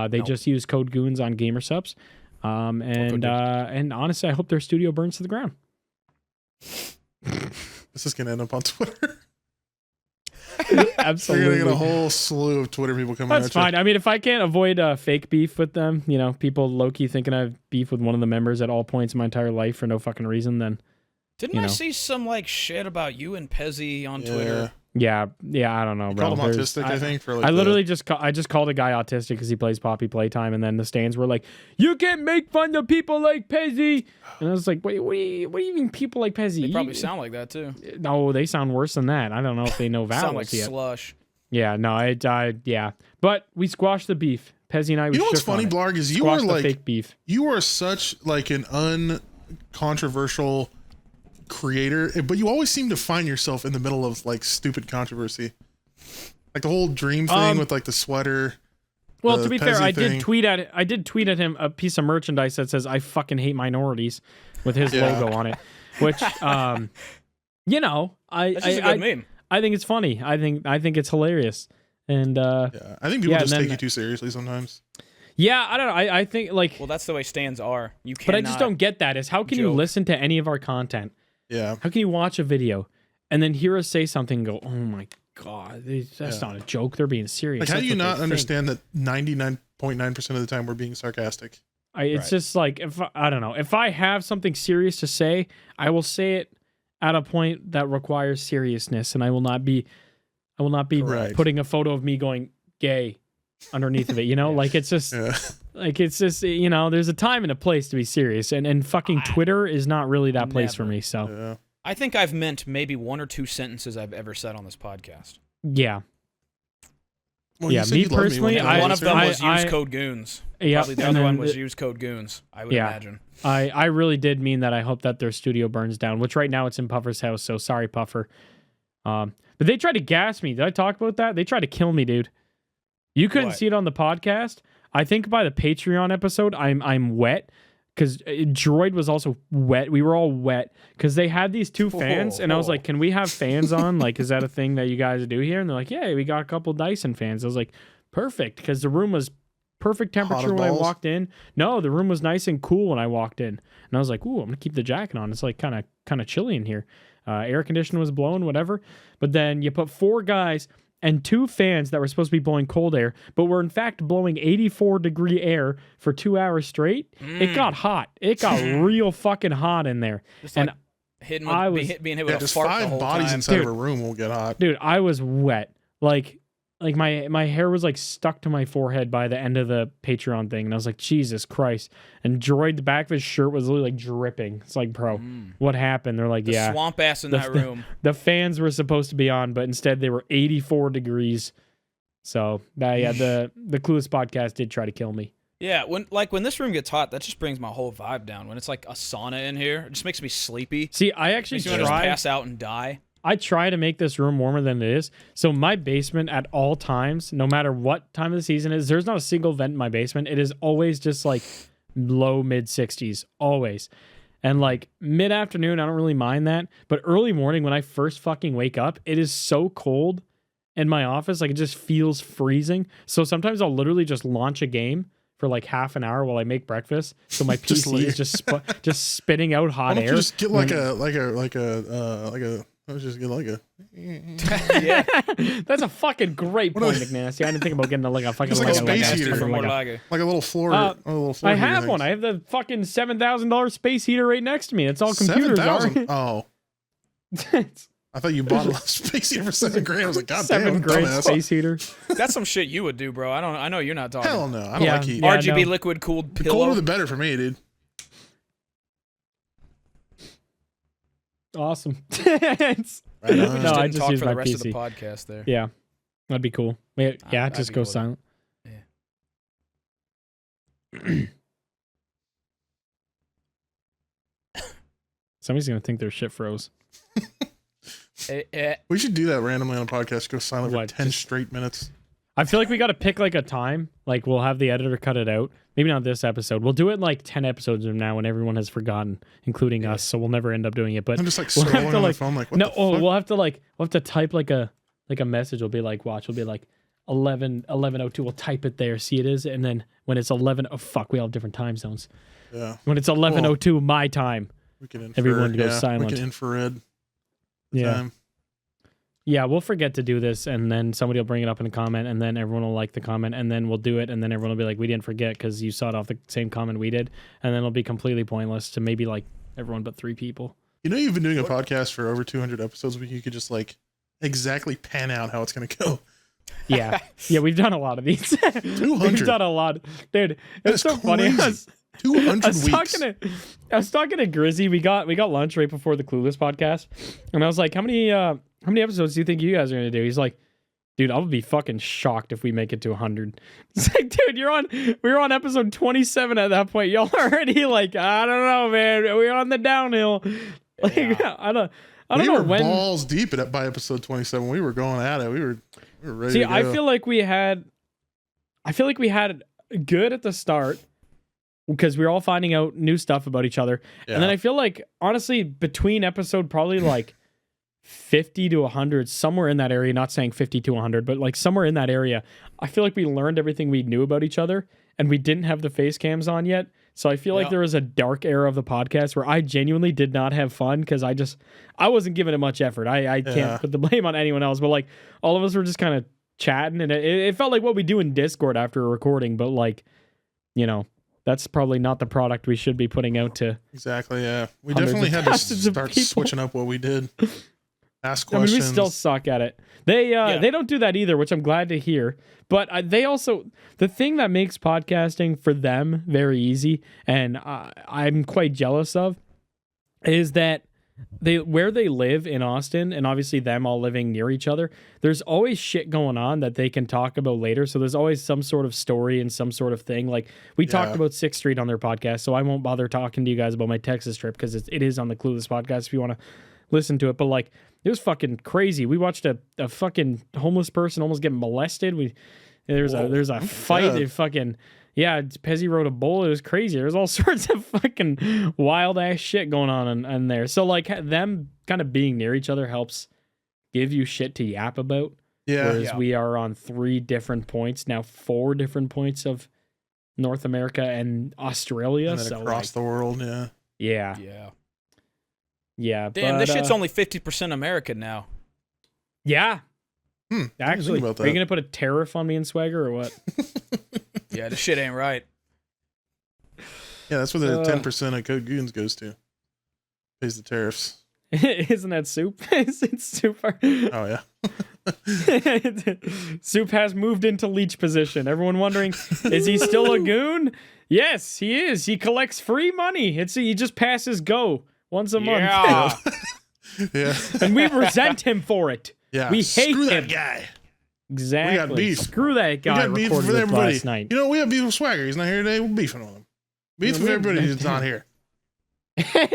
Speaker 2: They just use code GOONS on GamerSupps. And honestly, I hope their studio burns to the ground.
Speaker 1: This is gonna end up on Twitter. You're
Speaker 2: Absolutely.
Speaker 1: gonna get a whole slew of Twitter people coming
Speaker 2: That's
Speaker 1: at
Speaker 2: fine. I mean, if I can't avoid fake beef with them, you know, people low-key thinking I have beef with one of the members at all points in my entire life for no fucking reason, then
Speaker 3: Didn't I see some like shit about you and Pezzy on
Speaker 1: you.
Speaker 3: Twitter?
Speaker 2: yeah, I don't know,
Speaker 1: You
Speaker 2: bro.
Speaker 1: called him autistic, I think. For like
Speaker 2: I literally just called a guy autistic because he plays Poppy Playtime, and then the stands were like, "You can't make fun of people like Pezzy," and I was like, "Wait, what do you mean people like Pezzy?"
Speaker 3: They probably sound like that too.
Speaker 2: No, they sound worse than that. I don't know if they know vowels
Speaker 3: Sound like
Speaker 2: yet.
Speaker 3: slush.
Speaker 2: Yeah, no, yeah, but we squashed the beef. Pezzy and I.
Speaker 1: You know what's funny, Blarg, is you were
Speaker 2: the
Speaker 1: like
Speaker 2: fake beef.
Speaker 1: you are such like an uncontroversial creator, but you always seem to find yourself in the middle of like stupid controversy, like the whole dream thing with like the sweater.
Speaker 2: Well, to be fair, I
Speaker 1: thing.
Speaker 2: did tweet at him a piece of merchandise that says "I fucking hate minorities" with his logo on it, which you know,
Speaker 3: That's just a good meme.
Speaker 2: I think it's funny. I think it's hilarious, and
Speaker 1: Yeah, I think people just
Speaker 2: and
Speaker 1: take
Speaker 2: then-
Speaker 1: you too seriously sometimes.
Speaker 2: yeah, I don't know. I think like,
Speaker 3: Well, that's the way stands are. You can't.
Speaker 2: but I just don't get that. Is how can you
Speaker 3: joke.
Speaker 2: listen to any of our content?
Speaker 1: Yeah,
Speaker 2: How can you watch a video and then hear us say something and go, "Oh my god, that's
Speaker 1: Yeah.
Speaker 2: not a joke. They're being serious."
Speaker 1: like how do
Speaker 2: That's
Speaker 1: you
Speaker 2: what they
Speaker 1: not
Speaker 2: think."
Speaker 1: understand that 99.9% of the time we're being sarcastic?
Speaker 2: It's
Speaker 3: Right.
Speaker 2: just like I don't know. If I have something serious to say, I will say it at a point that requires seriousness, and I will not be
Speaker 1: Correct.
Speaker 2: putting a photo of me going gay underneath of it. You know, like it's just
Speaker 1: Yeah,
Speaker 2: you know, there's a time and a place to be serious, and fucking Twitter is not really that place for
Speaker 3: Never.
Speaker 2: me. So
Speaker 1: yeah.
Speaker 3: I think I've meant maybe one or two sentences I've ever said on this podcast.
Speaker 2: yeah,
Speaker 1: Well,
Speaker 2: Yeah,
Speaker 1: you said
Speaker 2: me
Speaker 1: you loved
Speaker 2: personally,
Speaker 1: one time.
Speaker 3: One of them
Speaker 2: I-
Speaker 3: was use code goons.
Speaker 2: yeah.
Speaker 3: Probably the
Speaker 2: and
Speaker 3: other
Speaker 2: then
Speaker 3: one was use code goons. I would
Speaker 2: Yeah.
Speaker 3: imagine.
Speaker 2: I really did mean that. I hope that their studio burns down, which right now it's in Puffer's house. So sorry, Puffer. But they tried to gas me. Did I talk about that? They tried to kill me, dude. You couldn't
Speaker 3: What?
Speaker 2: see it on the podcast. I think by the Patreon episode, I'm wet because Droid was also wet. We were all wet because they had these two fans, and I was like, "Can we have fans on? Like, is that a thing that you guys do here?" And they're like, "Yeah, we got a couple Dyson fans." I was like, "Perfect," because the room was perfect temperature
Speaker 1: as
Speaker 2: when I
Speaker 1: balls?
Speaker 2: walked in. No, the room was nice and cool when I walked in, and I was like, "Ooh, I'm gonna keep the jacket on." It's like kind of chilly in here. Air conditioner was blowing, whatever. But then you put 4 guys and 2 fans that were supposed to be blowing cold air, but were in fact blowing 84-degree air for 2 hours straight. It got hot. It got real fucking hot in there.
Speaker 3: Just
Speaker 2: And
Speaker 3: like hitting
Speaker 2: I
Speaker 3: with,
Speaker 2: was-
Speaker 3: being hit
Speaker 1: Yeah,
Speaker 3: with a
Speaker 1: just
Speaker 3: fart the
Speaker 1: 5
Speaker 3: whole
Speaker 1: bodies
Speaker 3: time.
Speaker 1: inside
Speaker 2: Dude.
Speaker 1: of a room will get hot.
Speaker 2: Dude, I was wet. Like my hair was like stuck to my forehead by the end of the Patreon thing, and I was like, Jesus Christ. And Droid, the back of his shirt was literally like dripping. It's like, bro, what happened? They're like,
Speaker 3: The
Speaker 2: yeah,
Speaker 3: swamp ass in that room.
Speaker 2: the fans were supposed to be on, but instead they were 84 degrees. So yeah, the Clueless podcast did try to kill me.
Speaker 3: Yeah, when this room gets hot, that just brings my whole vibe down. When it's like a sauna in here, it just makes me sleepy.
Speaker 2: See, I actually
Speaker 3: Makes me want to just
Speaker 2: tried.
Speaker 3: pass out and die.
Speaker 2: I try to make this room warmer than it is. So my basement at all times, no matter what time of the season is, there's not a single vent in my basement. It is always just like low mid 60s, always. And like mid afternoon, I don't really mind that. But early morning, when I first fucking wake up, it is so cold in my office, like it just feels freezing. So sometimes I'll literally just launch a game for like half an hour while I make breakfast. So my
Speaker 1: Just
Speaker 2: PC
Speaker 1: leave.
Speaker 2: is just spitting out hot
Speaker 1: Why don't
Speaker 2: air.
Speaker 1: you just get like a let's just get like a
Speaker 3: Yeah,
Speaker 2: That's a fucking great point, McNasty. I didn't think about getting like a fucking
Speaker 1: Just like a space
Speaker 2: a-
Speaker 1: heater.
Speaker 3: for more
Speaker 2: like a-
Speaker 3: like
Speaker 1: like a little floor.
Speaker 2: Uh,
Speaker 1: a little floor
Speaker 2: I
Speaker 1: heater
Speaker 2: have
Speaker 1: thing.
Speaker 2: one. I have the fucking $7,000 space heater right next to me. It's all computers.
Speaker 1: 7,000.
Speaker 2: Are.
Speaker 1: Oh, I thought you bought a space heater for $7,000. I was like, God
Speaker 2: $7
Speaker 1: damn,
Speaker 2: grand
Speaker 1: dumbass.
Speaker 2: space heater.
Speaker 3: that's some shit you would do, bro. I know you're not talking.
Speaker 1: Hell no, I don't
Speaker 2: Yeah.
Speaker 1: like heat.
Speaker 2: Yeah.
Speaker 3: RGB
Speaker 2: no.
Speaker 3: liquid cooled
Speaker 1: The
Speaker 3: pillow.
Speaker 1: colder the better for me, dude.
Speaker 2: Awesome.
Speaker 1: Right
Speaker 3: We
Speaker 1: on.
Speaker 3: just
Speaker 2: No, I
Speaker 3: didn't
Speaker 2: just
Speaker 3: talk
Speaker 2: use
Speaker 3: for
Speaker 2: my
Speaker 3: the rest of the
Speaker 2: PC.
Speaker 3: podcast there.
Speaker 2: Yeah, that'd be cool. Yeah,
Speaker 3: I'd
Speaker 2: just
Speaker 3: be
Speaker 2: go
Speaker 3: cool with
Speaker 2: silent. Somebody's gonna think their shit froze.
Speaker 1: We should do that randomly on a podcast. Go silent
Speaker 2: What,
Speaker 1: for 10
Speaker 2: just-
Speaker 1: straight minutes.
Speaker 2: I feel like we got to pick like a time. Like we'll have the editor cut it out. Maybe not this episode. We'll do it like 10 episodes from now when everyone has forgotten, including us. So we'll never end up doing it. But
Speaker 1: I'm just like
Speaker 2: we'll have
Speaker 1: scrolling
Speaker 2: to,
Speaker 1: on my
Speaker 2: like-
Speaker 1: phone like, what
Speaker 2: no,
Speaker 1: the fuck?
Speaker 2: we'll have to type like a message. We'll be like, watch. We'll be like 11:02. We'll type it there. See it is, and then when it's 11, oh fuck, we all have different time zones.
Speaker 1: Yeah,
Speaker 2: When it's 11:02 my time.
Speaker 1: we can infrared.
Speaker 2: Everyone goes
Speaker 1: yeah,
Speaker 2: silent.
Speaker 1: We can infrared
Speaker 2: Yeah.
Speaker 1: time.
Speaker 2: Yeah, we'll forget to do this, and then somebody will bring it up in a comment, and then everyone will like the comment, and then we'll do it, and then everyone will be like, we didn't forget because you saw it off the same comment we did, and then it'll be completely pointless to maybe like everyone but 3 people.
Speaker 1: You know, you've been doing a podcast for over 200 episodes, but you could just like exactly pan out how it's going to go.
Speaker 2: Yeah. Yeah, we've done a lot of these.
Speaker 1: 200.
Speaker 2: We've done a lot. Dude, it's so funny.
Speaker 1: 200 weeks.
Speaker 2: I was talking to Grizzy. We got lunch right before the Clueless podcast, and I was like, how many episodes do you think you guys are going to do? He's like, dude, I'll be fucking shocked if we make it to 100. It's like, dude, we were on episode 27 at that point. Y'all already like, I don't know, man. We're on the downhill. Like,
Speaker 3: Yeah.
Speaker 2: I don't
Speaker 1: We
Speaker 2: know
Speaker 1: were
Speaker 2: when.
Speaker 1: balls deep by episode 27. We were going at it. We were ready
Speaker 2: See,
Speaker 1: to go.
Speaker 2: I feel like we had good at the start because we were all finding out new stuff about each other.
Speaker 1: Yeah.
Speaker 2: And then I feel like, honestly, between episode probably like 50 to 100, somewhere in that area, not saying 50 to 100, but like somewhere in that area, I feel like we learned everything we knew about each other, and we didn't have the face cams on yet. So I feel like there was a dark era of the podcast where I genuinely did not have fun because I wasn't giving it much effort. I can't put the blame on anyone else, but like all of us were just kind of chatting, and it felt like what we do in Discord after a recording, but like, you know, that's probably not the product we should be putting out to.
Speaker 1: Exactly, yeah. We
Speaker 2: hundreds
Speaker 1: definitely
Speaker 2: of
Speaker 1: had to
Speaker 2: thousands of
Speaker 1: start
Speaker 2: people.
Speaker 1: switching up what we did. Ask
Speaker 2: I mean,
Speaker 1: questions.
Speaker 2: we still suck at it. They don't do that either, which I'm glad to hear. But they also, the thing that makes podcasting for them very easy, and I'm quite jealous of, is that where they live in Austin, and obviously them all living near each other, there's always shit going on that they can talk about later. So there's always some sort of story and some sort of thing. Like we talked about 6th Street on their podcast, so I won't bother talking to you guys about my Texas trip because it is on the Clueless podcast if you want to listen to it. But like, it was fucking crazy. We watched a fucking homeless person almost get molested. There's a fight. They fucking Pezzy rode a bull. It was crazy. There's all sorts of fucking wild ass shit going on in there. So like them kind of being near each other helps give you shit to yap about.
Speaker 1: Yeah.
Speaker 2: Whereas we are on 3 different points now, 4 different points of North America and Australia.
Speaker 1: And then
Speaker 2: so
Speaker 1: across the world, yeah.
Speaker 2: Yeah.
Speaker 3: Yeah.
Speaker 2: Yeah.
Speaker 3: Damn,
Speaker 2: but,
Speaker 3: this shit's only 50% American now.
Speaker 2: Yeah. Actually,
Speaker 1: about that.
Speaker 2: are you gonna put a tariff on me and Swagger or what?
Speaker 3: Yeah, this shit ain't right.
Speaker 1: Yeah, that's where the 10% of Code Goons goes to. Pays the tariffs.
Speaker 2: Isn't that Soup? It's super.
Speaker 1: Oh, yeah.
Speaker 2: Soup has moved into leech position. Everyone wondering, is he still a goon? Yes, he is. He collects free money. He just passes go once a month.
Speaker 3: Yeah.
Speaker 1: Yeah.
Speaker 2: And we resent him for it.
Speaker 1: Yeah.
Speaker 2: We hate
Speaker 1: Screw
Speaker 2: him.
Speaker 1: that guy.
Speaker 2: Exactly.
Speaker 1: We got beef.
Speaker 2: Screw that
Speaker 1: We
Speaker 2: guy
Speaker 1: got beef
Speaker 2: recorded
Speaker 1: with
Speaker 2: with
Speaker 1: everybody.
Speaker 2: last night.
Speaker 1: You know, we have beef with Swagger. He's not here today. We're beefing with him. Beef with everybody who's not here.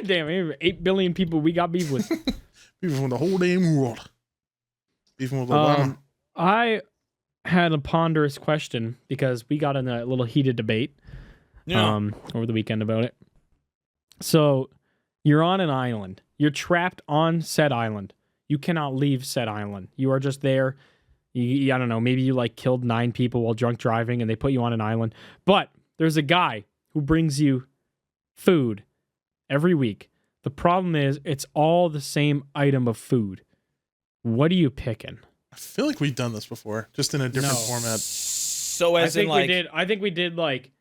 Speaker 2: Damn, 8 billion people we got beef with.
Speaker 1: Beefing with the whole damn world. Beefing with Obama.
Speaker 2: I had a ponderous question because we got in a little heated debate over the weekend about it. So you're on an island. You're trapped on said island. You cannot leave said island. You are just there. I don't know. Maybe you like killed 9 people while drunk driving and they put you on an island. But there's a guy who brings you food every week. The problem is it's all the same item of food. What are you picking?
Speaker 1: I feel like we've done this before, just in a different format.
Speaker 3: So
Speaker 2: I think we did like.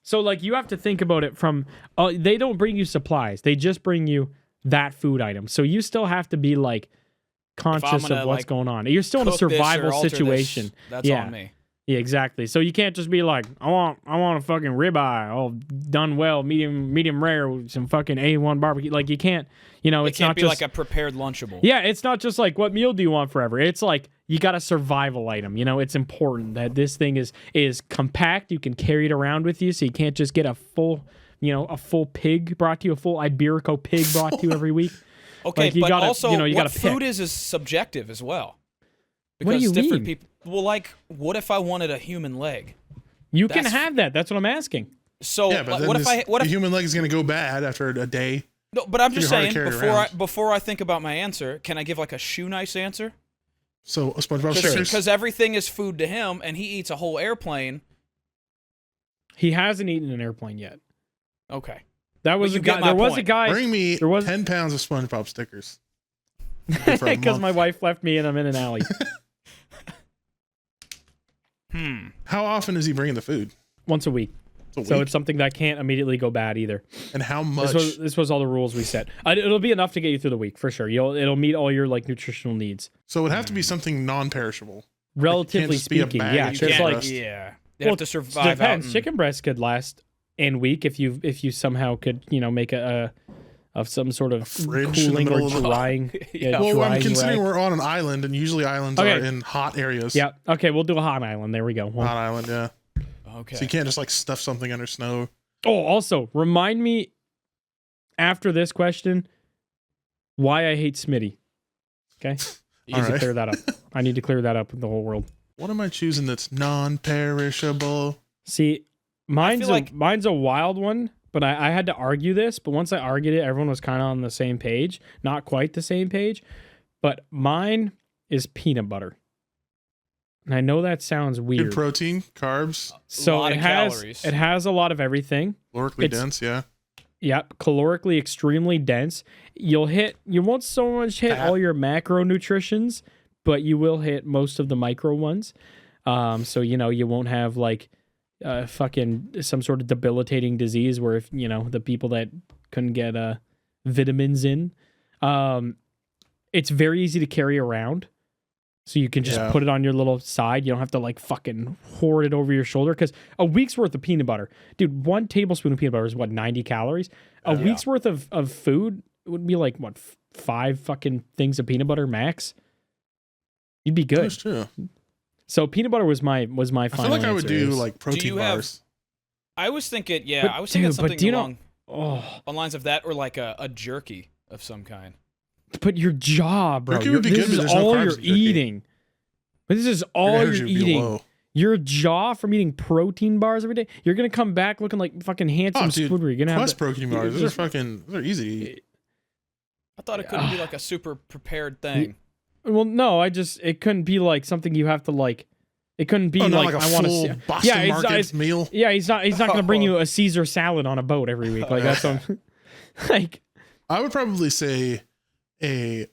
Speaker 2: So like you have to think about it from. They don't bring you supplies. They just bring you that food item. So you still have to be like conscious of what's going on. You're still in a survival situation.
Speaker 3: That's on me.
Speaker 2: Yeah, exactly. So you can't just be like, I want a fucking ribeye, all done well, medium rare with some fucking A1 barbecue. Like you can't, it's
Speaker 3: can't
Speaker 2: not
Speaker 3: be
Speaker 2: just
Speaker 3: like a prepared Lunchable.
Speaker 2: Yeah, it's not just like what meal do you want forever. It's like you got a survival item. It's important that this thing is compact. You can carry it around with you, so you can't just get a full pig brought to you, a full Iberico pig brought to you every week.
Speaker 3: Okay,
Speaker 2: like, you
Speaker 3: but
Speaker 2: gotta,
Speaker 3: also
Speaker 2: you
Speaker 3: what
Speaker 2: gotta pick.
Speaker 3: food is subjective as well.
Speaker 2: What do you
Speaker 3: different
Speaker 2: mean?
Speaker 3: people. Well, like, what if I wanted a human leg?
Speaker 2: You can have that. That's what I'm asking.
Speaker 3: So,
Speaker 1: Yeah, but
Speaker 3: like,
Speaker 1: then
Speaker 3: what
Speaker 1: the
Speaker 3: if
Speaker 1: human leg is going to go bad after a day?
Speaker 3: No, but I'm just
Speaker 1: Pretty hard to
Speaker 3: saying
Speaker 1: carry around.
Speaker 3: before I think about my answer, can I give like a shoe nice answer?
Speaker 1: So a SpongeBob stickers?
Speaker 3: Because everything is food to him, and he eats a whole airplane.
Speaker 2: He hasn't eaten an airplane yet.
Speaker 3: Okay.
Speaker 2: That was
Speaker 3: you
Speaker 2: a guy.
Speaker 3: get my
Speaker 2: There was
Speaker 3: point.
Speaker 2: a guy.
Speaker 1: Bring me
Speaker 2: there was
Speaker 1: 10 pounds of SpongeBob stickers. For a
Speaker 2: Because
Speaker 1: month.
Speaker 2: my wife left me and I'm in an alley.
Speaker 1: How often is he bringing the food?
Speaker 2: Once a week.
Speaker 1: It's a
Speaker 2: So
Speaker 1: week?
Speaker 2: it's something that can't immediately go bad either.
Speaker 1: And how much?
Speaker 2: This was all the rules we set. It'll be enough to get you through the week for sure. It'll meet all your like nutritional needs.
Speaker 1: So it would have to be something non-perishable.
Speaker 2: Relatively
Speaker 1: just be a
Speaker 2: speaking,
Speaker 1: bag
Speaker 2: yeah.
Speaker 1: of
Speaker 3: You
Speaker 2: There's
Speaker 1: chicken
Speaker 2: like
Speaker 1: breast.
Speaker 3: Yeah. They
Speaker 2: well,
Speaker 3: have to survive out.
Speaker 2: depends.
Speaker 3: in-
Speaker 2: Chicken breast could last in week if you somehow could make a of some sort of
Speaker 1: fridge in the
Speaker 2: cooling
Speaker 1: middle
Speaker 2: or
Speaker 1: of the-
Speaker 2: drying.
Speaker 3: Yeah.
Speaker 1: Well, I'm
Speaker 2: drying
Speaker 1: considering
Speaker 2: rack.
Speaker 1: we're on an island, and usually islands
Speaker 2: Okay.
Speaker 1: are in hot areas.
Speaker 2: Yeah. Okay, we'll do a hot island. There we go.
Speaker 1: Hot island, yeah.
Speaker 3: Okay.
Speaker 1: So you can't just like stuff something under snow.
Speaker 2: Oh, also remind me after this question why I hate Smitty. Okay, I
Speaker 1: All
Speaker 2: need to
Speaker 1: right.
Speaker 2: clear that up. I need to clear that up with the whole world.
Speaker 1: What am I choosing that's non-perishable?
Speaker 2: See, mine's
Speaker 3: feel like-
Speaker 2: mine's a wild one, but I had to argue this. But once I argued it, everyone was kind of on the same page. Not quite the same page, but mine is peanut butter. And I know that sounds
Speaker 1: Good
Speaker 2: weird.
Speaker 1: protein, carbs,
Speaker 2: So
Speaker 3: lot
Speaker 2: it
Speaker 3: of
Speaker 2: has
Speaker 3: calories.
Speaker 2: it has a lot of everything.
Speaker 1: calorically
Speaker 2: It's-
Speaker 1: dense, yeah.
Speaker 2: Yep, calorically extremely dense. You won't so much hit
Speaker 1: Fat.
Speaker 2: all your macronutrients, but you will hit most of the micro ones. So you won't have like fucking some sort of debilitating disease where if the people that couldn't get vitamins in. It's very easy to carry around. So you can just
Speaker 1: Yeah.
Speaker 2: put it on your little side. You don't have to like fucking hoard it over your shoulder because a week's worth of peanut butter, dude. 1 tablespoon of peanut butter is what 90 calories. A
Speaker 3: Yeah.
Speaker 2: week's worth of food would be like what 5 fucking things of peanut butter max. You'd be good.
Speaker 1: That's true.
Speaker 2: So peanut butter was my
Speaker 1: I
Speaker 2: final.
Speaker 1: feel like I would
Speaker 2: answer
Speaker 1: do
Speaker 2: is-
Speaker 1: like protein
Speaker 3: you have-
Speaker 1: bars.
Speaker 3: I was thinking, yeah,
Speaker 2: But,
Speaker 3: I was thinking
Speaker 2: dude, but
Speaker 3: something
Speaker 2: do you know-
Speaker 3: along
Speaker 2: oh,
Speaker 3: on lines of that, or like a jerky of some kind.
Speaker 2: but your jaw, bro.
Speaker 1: Jerky would be
Speaker 2: this
Speaker 1: good, but
Speaker 2: is
Speaker 1: there's no
Speaker 2: all
Speaker 1: carbs
Speaker 2: you're
Speaker 1: in jerky.
Speaker 2: eating. But this is
Speaker 1: Your
Speaker 2: all
Speaker 1: energy
Speaker 2: you're
Speaker 1: would be
Speaker 2: eating.
Speaker 1: low.
Speaker 2: Your jaw from eating protein bars every day. You're gonna come back looking like fucking handsome
Speaker 1: Oh, dude,
Speaker 2: Squidward. You're gonna
Speaker 1: Plus
Speaker 2: have
Speaker 1: protein
Speaker 2: you're
Speaker 1: bars. Those are
Speaker 2: just-
Speaker 1: fucking. Those are easy to eat.
Speaker 3: I thought it couldn't be like a super prepared thing.
Speaker 2: Well, no, it couldn't be like something you have to like. It couldn't be
Speaker 1: Oh, not
Speaker 2: like,
Speaker 1: like a
Speaker 2: I want
Speaker 1: full
Speaker 2: to.
Speaker 1: Boston
Speaker 2: Yeah,
Speaker 1: Market meal.
Speaker 2: Yeah, he's not gonna bring you a Caesar salad on a boat every week. Like that's some, like
Speaker 1: I would probably say a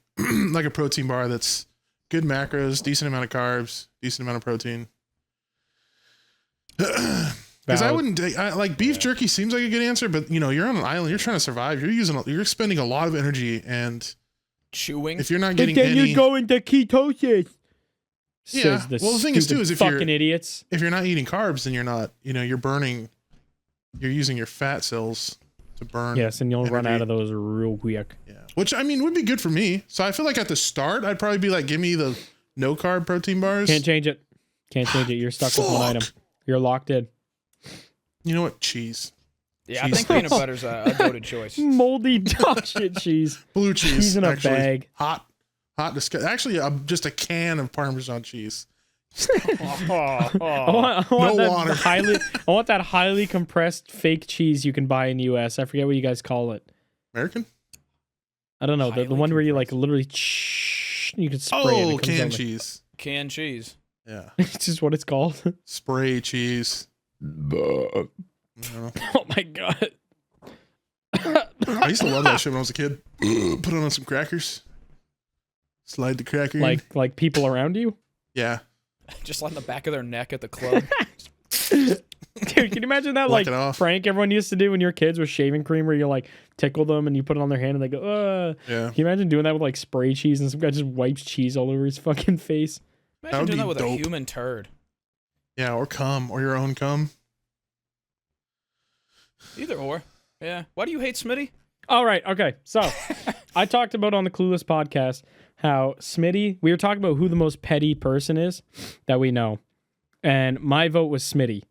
Speaker 1: like a protein bar that's good macros, decent amount of carbs, decent amount of protein. Because I
Speaker 2: valid.
Speaker 1: wouldn't like beef jerky seems like a good answer, but you're on an island, you're trying to survive, you're spending a lot of energy, and
Speaker 3: Chewing.
Speaker 1: if you're not
Speaker 2: But
Speaker 1: getting
Speaker 2: then
Speaker 1: any,
Speaker 2: you go into ketosis.
Speaker 1: Yeah,
Speaker 2: Says the
Speaker 1: well, the thing is, too,
Speaker 2: stupid
Speaker 1: is if
Speaker 2: fucking
Speaker 1: you're-
Speaker 2: idiots.
Speaker 1: if you're not eating carbs, then you're not, you're using your fat cells to burn.
Speaker 2: Yes, and you'll run
Speaker 1: energy.
Speaker 2: out of those real quick.
Speaker 1: Yeah. Which I mean would be good for me. So I feel like at the start I'd probably be like, give me the no carb protein bars.
Speaker 2: Can't change it. Can't change it. You're stuck with one item. You're locked in.
Speaker 1: You know what? Cheese.
Speaker 3: Yeah, I
Speaker 1: cheese
Speaker 3: think peanut
Speaker 1: sticks.
Speaker 3: butter's a goated choice.
Speaker 2: Moldy dog shit cheese.
Speaker 1: Blue cheese.
Speaker 2: Cheese in a
Speaker 1: actually.
Speaker 2: bag.
Speaker 1: Hot actually just a can of Parmesan cheese.
Speaker 2: I want
Speaker 1: No
Speaker 2: that
Speaker 1: water.
Speaker 2: I want that highly compressed fake cheese you can buy in the US. I forget what you guys call it.
Speaker 1: American?
Speaker 2: I don't know. The
Speaker 3: Highly
Speaker 2: one where you like
Speaker 3: compressed.
Speaker 2: literally you can spray it.
Speaker 1: Oh,
Speaker 2: It comes
Speaker 1: canned
Speaker 2: out like-
Speaker 1: cheese.
Speaker 3: Canned cheese.
Speaker 1: Yeah.
Speaker 2: It's just what it's called.
Speaker 1: Spray cheese.
Speaker 2: Oh my god.
Speaker 1: I used to love that shit when I was a kid. Put it on some crackers. Slide the cracker in.
Speaker 2: like people around you?
Speaker 1: Yeah.
Speaker 3: Just on the back of their neck at the club.
Speaker 2: Dude, can you imagine that
Speaker 1: Lick
Speaker 2: like
Speaker 1: it off.
Speaker 2: prank everyone used to do when you were kids with shaving cream where you like tickle them and you put it on their hand and they go,
Speaker 1: Yeah.
Speaker 2: Can you imagine doing that with like spray cheese and some guy just wipes cheese all over his fucking face?
Speaker 3: Imagine
Speaker 1: would
Speaker 3: doing
Speaker 1: be
Speaker 3: that with
Speaker 1: dope.
Speaker 3: a human turd.
Speaker 1: Yeah, or cum, or your own cum.
Speaker 3: Either or. Yeah. Why do you hate Smitty?
Speaker 2: All right, okay. So I talked about on the Clueless podcast how Smitty, we were talking about who the most petty person is that we know. And my vote was Smitty.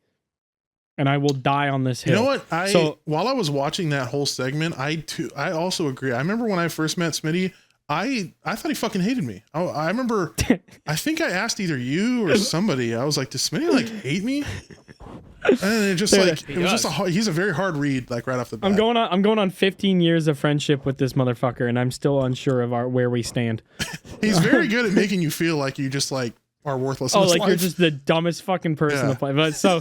Speaker 2: And I will die on this
Speaker 1: You
Speaker 2: hill.
Speaker 1: know what?
Speaker 2: So-
Speaker 1: While I was watching that whole segment, I also agree. I remember when I first met Smitty, I thought he fucking hated me. I remember, I think I asked either you or somebody. I was like, does Smitty like hate me? And it just like
Speaker 3: He
Speaker 1: it was
Speaker 3: does.
Speaker 1: just he's a very hard read like right off the bat.
Speaker 2: I'm going on 15 years of friendship with this motherfucker, and I'm still unsure of where we stand.
Speaker 1: He's very good at making you feel like you just like are worthless.
Speaker 2: Oh,
Speaker 1: in this
Speaker 2: like
Speaker 1: life.
Speaker 2: you're just the dumbest fucking person
Speaker 1: Yeah.
Speaker 2: to play. But so,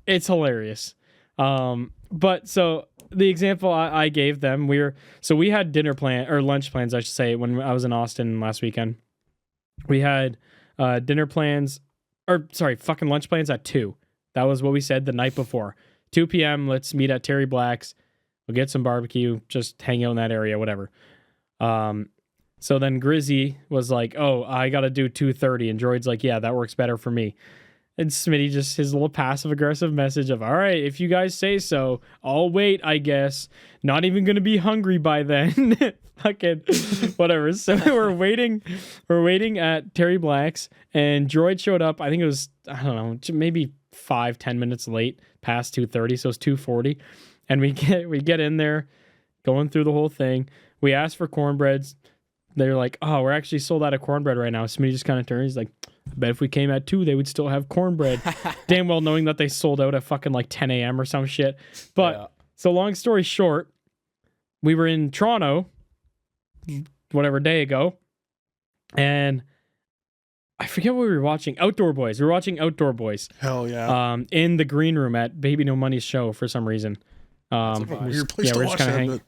Speaker 2: it's hilarious. But so the example I gave them, we had dinner plan or lunch plans, I should say, when I was in Austin last weekend. We had dinner plans, or sorry, fucking lunch plans at 2. That was what we said the night before. 2 p.m. Let's meet at Terry Black's. We'll get some barbecue, just hang out in that area, whatever. So then Grizzy was like, "Oh, I gotta do 2:30," and Droid's like, "Yeah, that works better for me." And Smitty just his little passive aggressive message of, "All right, if you guys say so, I'll wait, I guess. Not even gonna be hungry by then." Fucking whatever. So we're waiting at Terry Black's, and Droid showed up. I think it was, I don't know, maybe 5-10 minutes late, past 2:30, so it's 2:40. And we get in there, going through the whole thing. We asked for cornbreads. They're like, "Oh, we're actually sold out of cornbread right now." Smitty just kind of turns. He's like, "I bet if we came at 2, they would still have cornbread." Damn well knowing that they sold out at fucking like 10 a.m. or some shit. But So long story short, we were in Toronto, whatever day ago, and I forget what we were watching. Outdoor Boys. We were watching Outdoor Boys.
Speaker 1: Hell yeah.
Speaker 2: In the green room at Baby No Money's show for some reason.
Speaker 1: That's a weird place to watch that. But...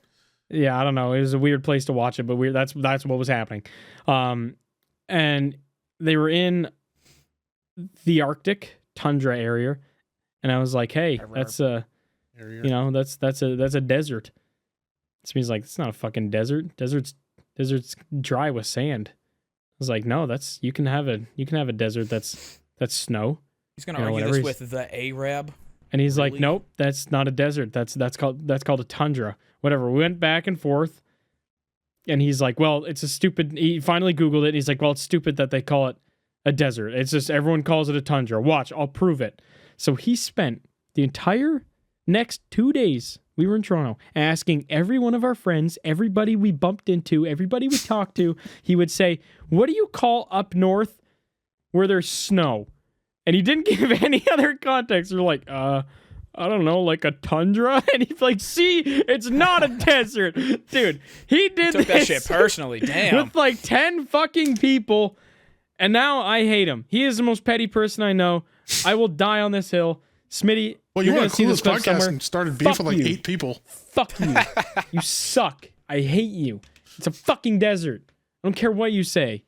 Speaker 2: Yeah, I don't know. It was a weird place to watch it, but that's what was happening. And they were in the Arctic tundra area, and I was like, "Hey, that's a desert." This means like it's not a fucking desert. Desert's dry with sand. I was like, "No, you can have a desert that's snow."
Speaker 3: He's gonna argue this with the Arab.
Speaker 2: And he's like, "Nope, that's not a desert. That's called a tundra." Whatever. We went back and forth, and he's like, "Well, it's a stupid." He finally Googled it. And he's like, "Well, it's stupid that they call it a desert. It's just everyone calls it a tundra. Watch, I'll prove it." So he spent the entire next 2 days. We were in Toronto, asking every one of our friends, everybody we bumped into, everybody we talked to. He would say, "What do you call up north where there's snow?" And he didn't give any other context. We're like, I don't know, like a tundra? And he's like, "See, it's not a desert." Dude, he did
Speaker 3: took that shit personally, damn.
Speaker 2: With like 10 fucking people, and now I hate him. He is the most petty person I know. I will die on this hill. Smitty,
Speaker 1: well, you want to Clueless podcast and started beef with like 8 people.
Speaker 2: Fuck you. You suck. I hate you. It's a fucking desert. I don't care what you say.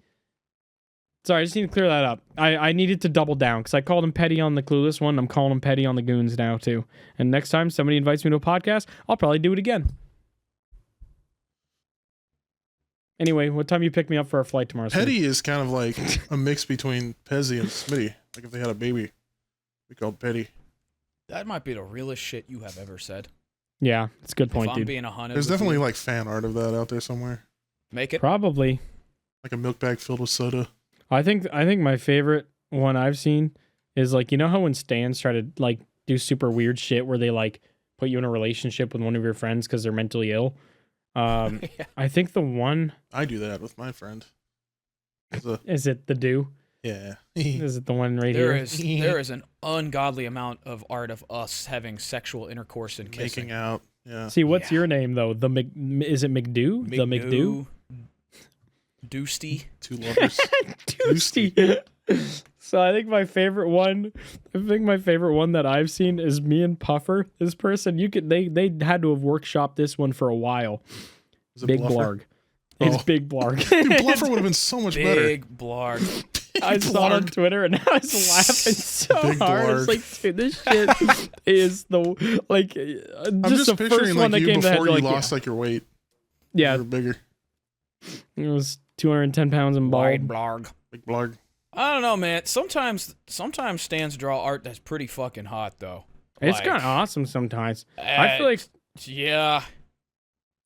Speaker 2: Sorry, I just need to clear that up. I needed to double down because I called him petty on the Clueless one. I'm calling him petty on the Goons now, too. And next time somebody invites me to a podcast, I'll probably do it again. Anyway, what time you pick me up for our flight tomorrow?
Speaker 1: Petty is kind of like a mix between Pezzy and Smitty. Like if they had a baby, we called Petty.
Speaker 3: That might be the realest shit you have ever said.
Speaker 2: Yeah, it's a good point,
Speaker 3: if I'm
Speaker 2: dude.
Speaker 3: being 100
Speaker 1: There's definitely like fan art of that out there somewhere.
Speaker 3: Make it.
Speaker 2: Probably.
Speaker 1: Like a milk bag filled with soda.
Speaker 2: I think my favorite one I've seen is like, you know how when stans try to like do super weird shit where they like put you in a relationship with one of your friends because they're mentally ill.
Speaker 3: Yeah.
Speaker 2: I think the one
Speaker 1: I do that with my friend.
Speaker 2: is it the do?
Speaker 1: Yeah.
Speaker 2: Is it the one right here?
Speaker 3: There is an ungodly amount of art of us having sexual intercourse and kissing.
Speaker 1: Making out. Yeah.
Speaker 2: See, what's your name though? Is it McDo? The McDo?
Speaker 3: Doosty.
Speaker 1: Two lovers.
Speaker 2: Doosty. So I think my favorite one that I've seen is me and Puffer. This person, they had to have workshopped this one for a while. Big Blarg. It's Big Blarg.
Speaker 1: Dude, Bluffer would have been so much better.
Speaker 3: Big Blarg.
Speaker 2: I saw it on Twitter and I was laughing so
Speaker 1: Big
Speaker 2: hard.
Speaker 1: Blarg.
Speaker 2: It's like, dude, this shit is the like.
Speaker 1: I'm just
Speaker 2: the
Speaker 1: picturing
Speaker 2: first
Speaker 1: like
Speaker 2: one that
Speaker 1: you
Speaker 2: came to
Speaker 1: before
Speaker 2: head,
Speaker 1: you
Speaker 2: like,
Speaker 1: lost like your weight.
Speaker 2: Yeah,
Speaker 1: You were bigger.
Speaker 2: it was 210 pounds and
Speaker 3: Wide
Speaker 2: bald.
Speaker 3: Blarg.
Speaker 1: Big Blarg.
Speaker 3: I don't know, man. Sometimes stands draw art that's pretty fucking hot, though.
Speaker 2: It's
Speaker 3: Like,
Speaker 2: kind of awesome sometimes. I feel like
Speaker 3: yeah.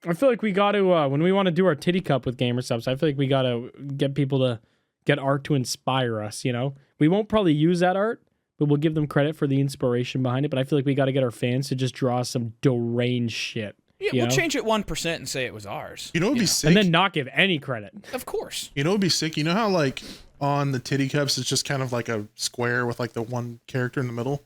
Speaker 2: I feel like we got to when we want to do our titty cup with Gamer Supps, I feel like we got to get people to get art to inspire us. You know, we won't probably use that art, but we'll give them credit for the inspiration behind it. But I feel like we got to get our fans to just draw some deranged shit.
Speaker 3: Yeah, we'll change it 1% and say it was ours.
Speaker 1: You know what'd be sick?
Speaker 2: And then not give any credit.
Speaker 3: Of course.
Speaker 1: You know what'd be sick? You know how like on the titty cups it's just kind of like a square with like the one character in the middle?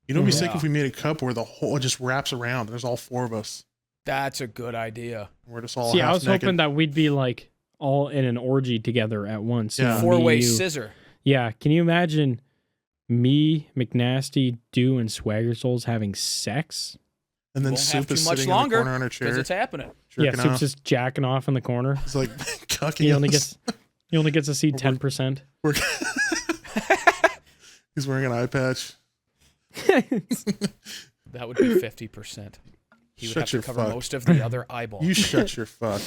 Speaker 1: You know what'd be sick if we made a cup where the whole just wraps around. There's all 4 of us.
Speaker 3: That's a good idea.
Speaker 1: We're just all
Speaker 2: See, I
Speaker 1: half
Speaker 2: was
Speaker 1: naked.
Speaker 2: hoping that we'd be like all in an orgy together at once.
Speaker 1: Yeah.
Speaker 2: You know, me,
Speaker 3: 4-way
Speaker 2: you.
Speaker 3: scissor.
Speaker 2: Yeah, can you imagine me, McNasty, Do, and Swagger Souls having sex?
Speaker 1: And then
Speaker 3: Won't have
Speaker 1: Soup is
Speaker 3: too much
Speaker 1: sitting in the
Speaker 3: longer
Speaker 1: corner on her
Speaker 3: because
Speaker 1: chair.
Speaker 3: it's happening.
Speaker 2: Yeah,
Speaker 1: jerking
Speaker 2: Soup's
Speaker 1: off.
Speaker 2: just jacking off in the corner.
Speaker 1: He's like cucking
Speaker 2: He only
Speaker 1: us.
Speaker 2: gets to see 10%.
Speaker 1: We're- He's wearing an eye patch.
Speaker 3: That would be 50%. He would
Speaker 1: Shut
Speaker 3: have to
Speaker 1: your
Speaker 3: cover
Speaker 1: fuck.
Speaker 3: most of the other eyeball.
Speaker 1: You shut your fuck.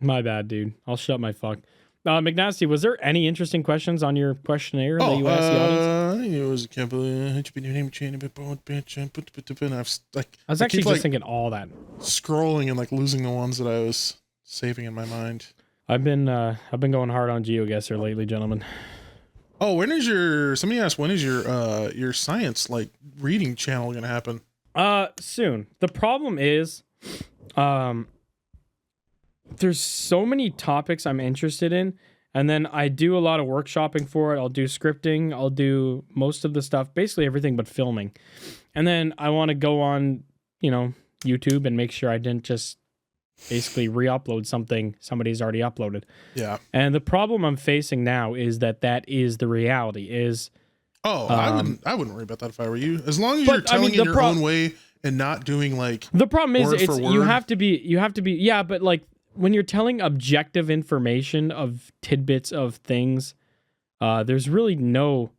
Speaker 2: My bad, dude. I'll shut my fuck. McNasty, was there any interesting questions on your questionnaire that you asked the audience?
Speaker 1: I think it was a couple.
Speaker 2: I was actually just thinking all that.
Speaker 1: Scrolling and like losing the ones that I was saving in my mind.
Speaker 2: I've been going hard on GeoGuessr lately, gentlemen.
Speaker 1: Oh, somebody asked when is your science like reading channel gonna happen?
Speaker 2: Soon. The problem is, there's so many topics I'm interested in, and then I do a lot of workshopping for it. I'll do scripting, I'll do most of the stuff, basically everything but filming. And then I want to go on, YouTube and make sure I didn't just basically re-upload something somebody's already uploaded.
Speaker 1: Yeah.
Speaker 2: And the problem I'm facing now is that is the reality is.
Speaker 1: Oh, I wouldn't worry about that if I were you. As long as you're telling in your own way and not doing like
Speaker 2: the problem is
Speaker 1: word for
Speaker 2: you
Speaker 1: word.
Speaker 2: have to be yeah, but like when you're telling objective information of tidbits of things, there's really no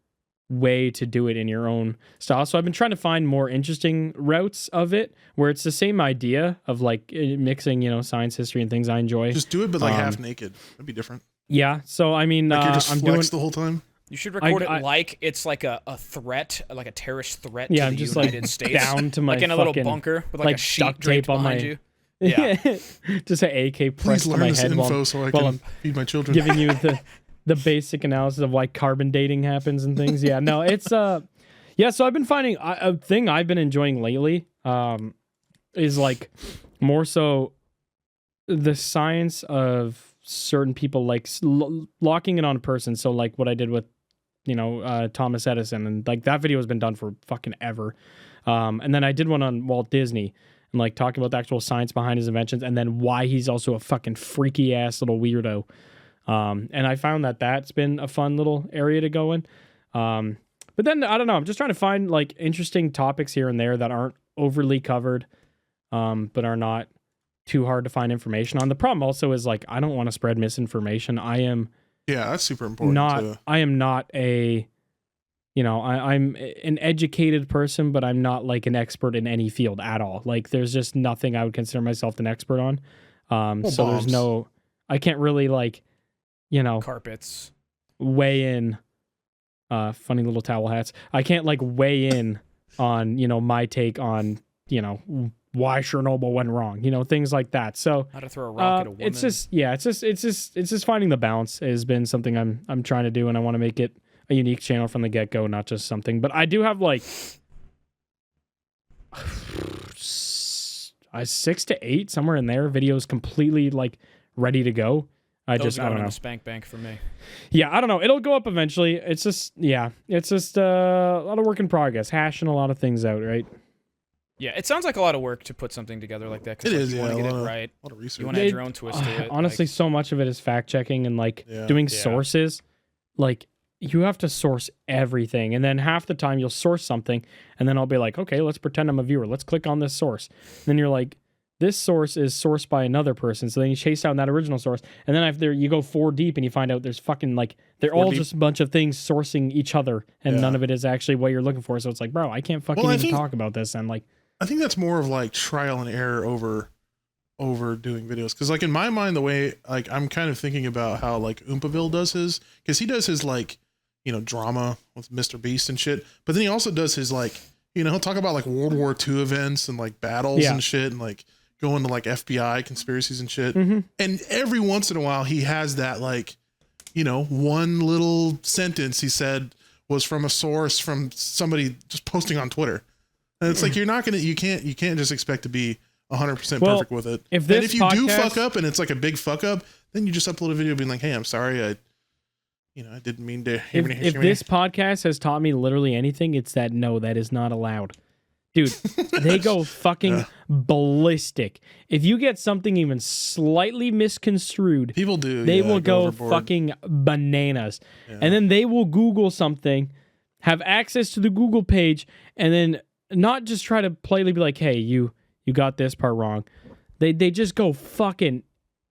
Speaker 2: way to do it in your own style. So I've been trying to find more interesting routes of it where it's the same idea of like mixing, science, history, and things I enjoy.
Speaker 1: Just do it, but like half naked. That'd be different.
Speaker 2: Yeah. So I mean,
Speaker 1: Like you're just
Speaker 2: I'm
Speaker 1: flex
Speaker 2: doing
Speaker 1: the whole time.
Speaker 3: You should record it like it's like a threat, like a terrorist threat
Speaker 2: yeah,
Speaker 3: to
Speaker 2: I'm
Speaker 3: the
Speaker 2: just
Speaker 3: United
Speaker 2: like
Speaker 3: States.
Speaker 2: down to my
Speaker 3: like in a
Speaker 2: fucking,
Speaker 3: little bunker with like a sheet
Speaker 2: duct
Speaker 3: draped
Speaker 2: tape on
Speaker 3: behind
Speaker 2: my
Speaker 3: you. Yeah.
Speaker 2: just an AK
Speaker 1: Please
Speaker 2: pressed to
Speaker 1: learn
Speaker 2: my
Speaker 1: this
Speaker 2: head
Speaker 1: info
Speaker 2: while
Speaker 1: so I
Speaker 2: while
Speaker 1: can
Speaker 2: I'm
Speaker 1: feed my children.
Speaker 2: giving you the basic analysis of why carbon dating happens and things. Yeah, no, it's yeah. So I've been finding a thing I've been enjoying lately is like more so the science of certain people like locking it on a person. So like what I did with Thomas Edison, and like that video has been done for fucking ever. And then I did one on Walt Disney and like talking about the actual science behind his inventions and then why he's also a fucking freaky ass little weirdo. And I found that's been a fun little area to go in. But then I don't know, I'm just trying to find like interesting topics here and there that aren't overly covered, but are not too hard to find information on. The problem also is like, I don't want to spread misinformation.
Speaker 1: Yeah, that's super important.
Speaker 2: I am not I'm an educated person, but I'm not like an expert in any field at all. Like there's just nothing I would consider myself an expert on. So
Speaker 1: bombs.
Speaker 2: there's I can't really like,
Speaker 3: Carpets.
Speaker 2: weigh in, funny little towel hats. I can't like weigh in on, my take on, why Chernobyl went wrong, things like that. So
Speaker 3: How to throw a rock at a woman.
Speaker 2: it's just finding the balance has been something I'm trying to do, and I want to make it a unique channel from the get-go, not just something. But I do have like 6 to 8 somewhere in there videos completely like ready to go. I
Speaker 3: Those
Speaker 2: don't
Speaker 3: in
Speaker 2: know.
Speaker 3: the spank bank for me.
Speaker 2: Yeah, I don't know. It'll go up eventually. It's just a lot of work in progress, hashing a lot of things out, right?
Speaker 3: Yeah, it sounds like a lot of work to put something together like that.
Speaker 1: It is,
Speaker 3: you
Speaker 1: yeah,
Speaker 3: want to get
Speaker 1: a
Speaker 3: it
Speaker 1: lot
Speaker 3: right.
Speaker 1: A lot of research.
Speaker 3: You want to add your own twist to it.
Speaker 2: Honestly, so much of it is fact checking and like doing sources. Like you have to source everything, and then half the time you'll source something, and then I'll be like, okay, let's pretend I'm a viewer. Let's click on this source. And then you're like, this source is sourced by another person. So then you chase down that original source, and then after you go 4 deep, and you find out there's fucking like they're all just a bunch of things sourcing each other, and none of it is actually what you're looking for. So it's like, bro, I can't fucking even talk about this. And like,
Speaker 1: I think that's more of like trial and error over doing videos. Cause like in my mind, the way like I'm kind of thinking about how like Oompaville does his, cause he does his like, drama with Mr. Beast and shit. But then he also does his like, he'll talk about like World War II events and like battles and shit and like go into like FBI conspiracies and shit.
Speaker 2: Mm-hmm.
Speaker 1: And every once in a while he has that like, one little sentence he said was from a source from somebody just posting on Twitter. And it's like, you can't just expect to be 100% perfect with it.
Speaker 2: If
Speaker 1: you do fuck up and it's like a big fuck up, then you just upload a video being like, hey, I'm sorry. I didn't mean to.
Speaker 2: If this podcast has taught me literally anything, it's that no, that is not allowed. Dude, they go fucking ballistic. If you get something even slightly misconstrued,
Speaker 1: people do.
Speaker 2: They will go
Speaker 1: overboard.
Speaker 2: fucking bananas. Yeah. And then they will Google something, have access to the Google page, and then not just try to politely be like, hey, you got this part wrong. They just go fucking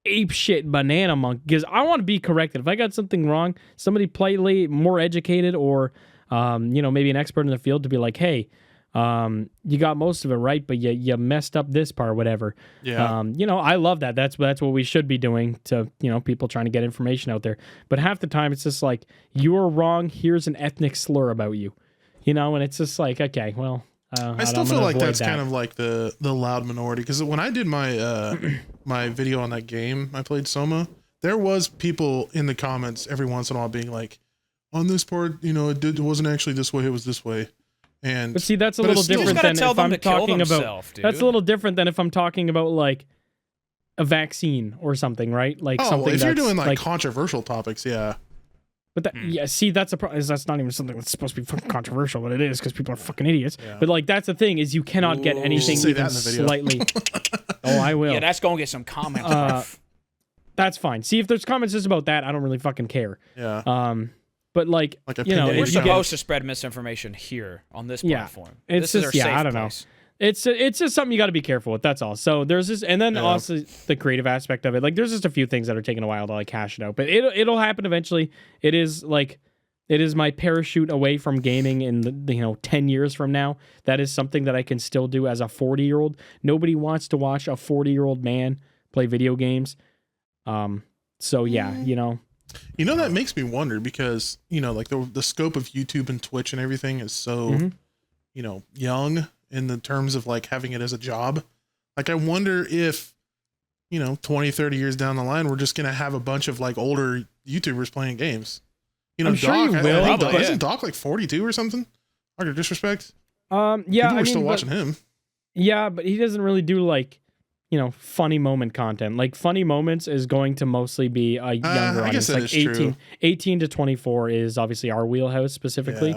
Speaker 2: ape shit banana monk, because I want to be corrected. If I got something wrong, somebody politely more educated or maybe an expert in the field to be like, hey, you got most of it right, but you messed up this part, whatever.
Speaker 1: Yeah.
Speaker 2: I love that. That's what we should be doing to, people trying to get information out there. But half the time it's just like, you are wrong. Here's an ethnic slur about you, and it's just like, okay, well,
Speaker 1: I still feel like that's kind of like the loud minority, because when I did my my video on that game I played Soma, there was people in the comments every once in a while being like, on this part, it wasn't actually this way, it was this way.
Speaker 2: But see, that's a little different than if I'm talking about. That's a little different than if I'm talking about like a vaccine or something, right? Like something.
Speaker 1: Well, if you're doing like controversial topics, yeah.
Speaker 2: But see, that's a problem. That's not even something that's supposed to be fucking controversial, but it is because people are fucking idiots. Yeah. But like, that's the thing, is you cannot get anything even slightly. Oh, I will.
Speaker 3: Yeah, that's gonna get some comments.
Speaker 2: That's fine. See, if there's comments just about that, I don't really fucking care.
Speaker 1: Yeah.
Speaker 2: But like
Speaker 3: we're supposed to spread misinformation here on this platform.
Speaker 2: It's
Speaker 3: this
Speaker 2: just
Speaker 3: is our safe
Speaker 2: I don't
Speaker 3: place.
Speaker 2: know. It's just something you got to be careful with. That's all. So there's this, and then also the creative aspect of it. Like, there's just a few things that are taking a while to like hash it out, but it'll happen eventually. It is my parachute away from gaming in the 10 years from now. That is something that I can still do as a 40-year-old. Nobody wants to watch a 40-year-old man play video games. So yeah,
Speaker 1: that makes me wonder, because like the scope of YouTube and Twitch and everything is so young in the terms of like having it as a job. Like, I wonder if 20, 30 years down the line, we're just gonna have a bunch of like older YouTubers playing games.
Speaker 2: I'm sure you will.
Speaker 1: Isn't Doc like 42 or something? Under disrespect.
Speaker 2: Yeah,
Speaker 1: people are still watching him.
Speaker 2: Yeah, but he doesn't really do like funny moment content. Like, funny moments is going to mostly be a younger audience. Like 18 to 24 is obviously our wheelhouse specifically.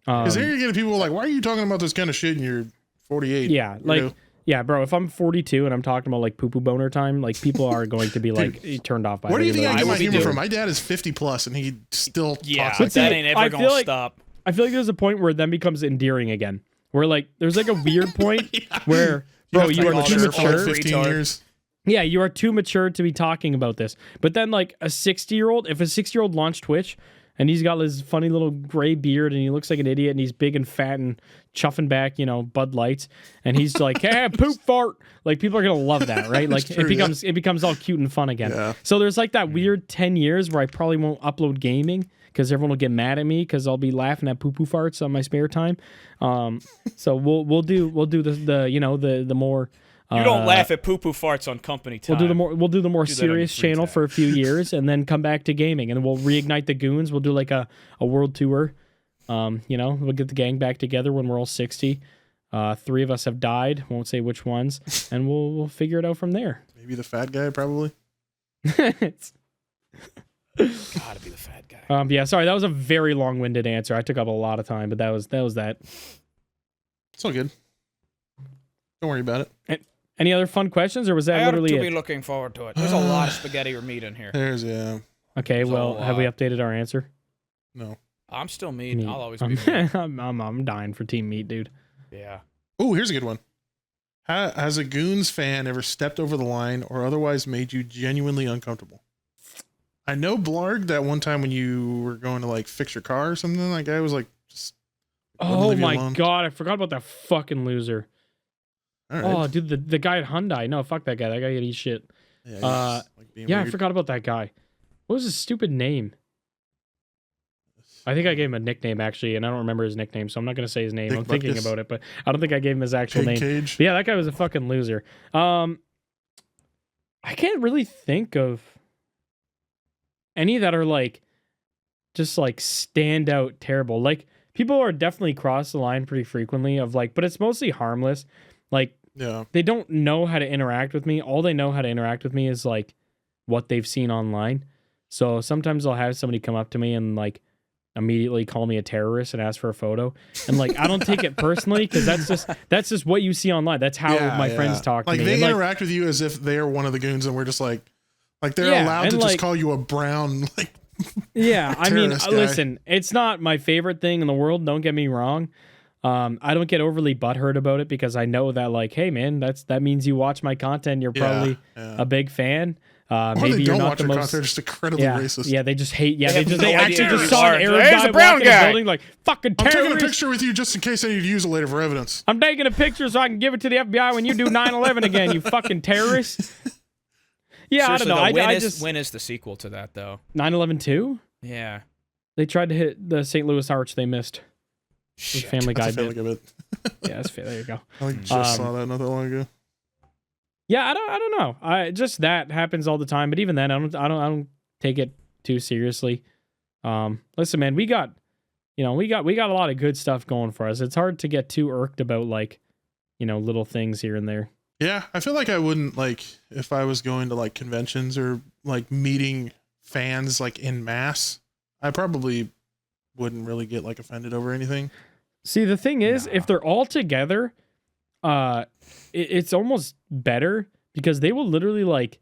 Speaker 1: Because then you're getting people like, why are you talking about this kind of shit and you're 48?
Speaker 2: Yeah, like, yeah, bro, if I'm 42 and I'm talking about like poo-poo boner time, like, people are going to be like turned off by it.
Speaker 1: Where do you think I get my humor from? My dad is 50 plus and he still talks like
Speaker 3: that. Ain't ever gonna stop.
Speaker 2: I feel like there's a point where it then becomes endearing again. Where like, there's like a weird point where, bro, you are too mature.
Speaker 1: 15 years.
Speaker 2: Yeah, you are too mature to be talking about this. But then like a 60-year-old, if a 60-year-old launched Twitch and he's got this funny little gray beard and he looks like an idiot and he's big and fat and chuffing back, Bud Lights, and he's like, hey, poop fart. Like, people are gonna love that, right? Like,
Speaker 1: true,
Speaker 2: it becomes all cute and fun again.
Speaker 1: Yeah.
Speaker 2: So there's like that weird 10 years where I probably won't upload gaming because everyone will get mad at me because I'll be laughing at poo-poo farts on my spare time. So we'll do the more.
Speaker 3: You don't laugh at poo-poo farts on company time.
Speaker 2: We'll do the more serious channel for a few years, and then come back to gaming, and we'll reignite the goons. We'll do like a world tour. We'll get the gang back together when we're all 60. 3 of us have died. Won't say which ones, and we'll figure it out from there.
Speaker 1: Maybe the fat guy, probably.
Speaker 3: Gotta be the fat guy.
Speaker 2: Yeah, sorry, that was a very long-winded answer. I took up a lot of time, but that was that.
Speaker 1: It's all good. Don't worry about it.
Speaker 2: Any other fun questions, or was that literally it?
Speaker 3: Be looking forward to it. There's a lot of spaghetti or meat in here.
Speaker 2: Okay, well, have we updated our answer?
Speaker 1: No.
Speaker 3: I'm still meat. I'll always be meat.
Speaker 2: I'm dying for team meat, dude.
Speaker 3: Yeah.
Speaker 1: Oh, here's a good one. Has a Goons fan ever stepped over the line or otherwise made you genuinely uncomfortable? I know BLARG, that one time when you were going to like fix your car or something, that guy was like, just
Speaker 2: oh my god, I forgot about that fucking loser.
Speaker 1: All right.
Speaker 2: Oh, dude, the guy at Hyundai. No, fuck that guy. That guy can eat shit.
Speaker 1: Yeah,
Speaker 2: I forgot about that guy. What was his stupid name? I think I gave him a nickname, actually, and I don't remember his nickname, so I'm not going to say his name. I'm thinking about it, but I don't think I gave him his actual name. But yeah, that guy was a fucking loser. I can't really think of any that are like just like stand out terrible. Like, people are definitely cross the line pretty frequently of like, but it's mostly harmless. Like, they don't know how to interact with me. All they know how to interact with me is like what they've seen online. So sometimes I'll have somebody come up to me and like immediately call me a terrorist and ask for a photo. And like, I don't take it personally because that's just what you see online. That's how my friends talk to me.
Speaker 1: Like, they interact with you as if they are one of the goons and we're just like they're allowed to just call you a brown, like,
Speaker 2: yeah, I mean, listen, it's not my favorite thing in the world. Don't get me wrong. I don't get overly butthurt about it because I know that like, hey man, that means you watch my content. You're probably a big fan.
Speaker 1: Or
Speaker 2: Maybe
Speaker 1: they
Speaker 2: you're
Speaker 1: don't
Speaker 2: not
Speaker 1: watch
Speaker 2: the
Speaker 1: your
Speaker 2: most.
Speaker 1: content, they're just incredibly racist.
Speaker 2: Yeah, they just hate. Yeah,
Speaker 3: They
Speaker 2: they
Speaker 3: have
Speaker 2: actually
Speaker 3: no
Speaker 2: just
Speaker 3: idea.
Speaker 2: saw an Arab
Speaker 3: Hey, he's
Speaker 2: guy
Speaker 3: a brown
Speaker 2: walking in
Speaker 3: guy.
Speaker 2: the building like fucking
Speaker 1: I'm
Speaker 2: terrorist.
Speaker 1: taking a picture with you just in case I need to use it later for evidence.
Speaker 2: I'm taking a picture so I can give it to the FBI when you do 9/11 again. You fucking terrorist. Yeah,
Speaker 3: Seriously,
Speaker 2: I don't know.
Speaker 3: though,
Speaker 2: I just
Speaker 3: when is the sequel to that though?
Speaker 2: 9/11 2.
Speaker 3: Yeah.
Speaker 2: They tried to hit the St. Louis Arch. They missed. The Family Guy
Speaker 1: That's a Family
Speaker 2: did.
Speaker 1: Guy bit.
Speaker 2: Yeah, there you go.
Speaker 1: I like just saw that not that long ago.
Speaker 2: Yeah, I don't know. Just that happens all the time. But even then, I don't take it too seriously. Listen, man, we got a lot of good stuff going for us. It's hard to get too irked about like, little things here and there.
Speaker 1: Yeah, I feel like I wouldn't like if I was going to like conventions or like meeting fans like in mass. I probably wouldn't really get like offended over anything.
Speaker 2: See, the thing is, if they're all together, it's almost better because they will literally like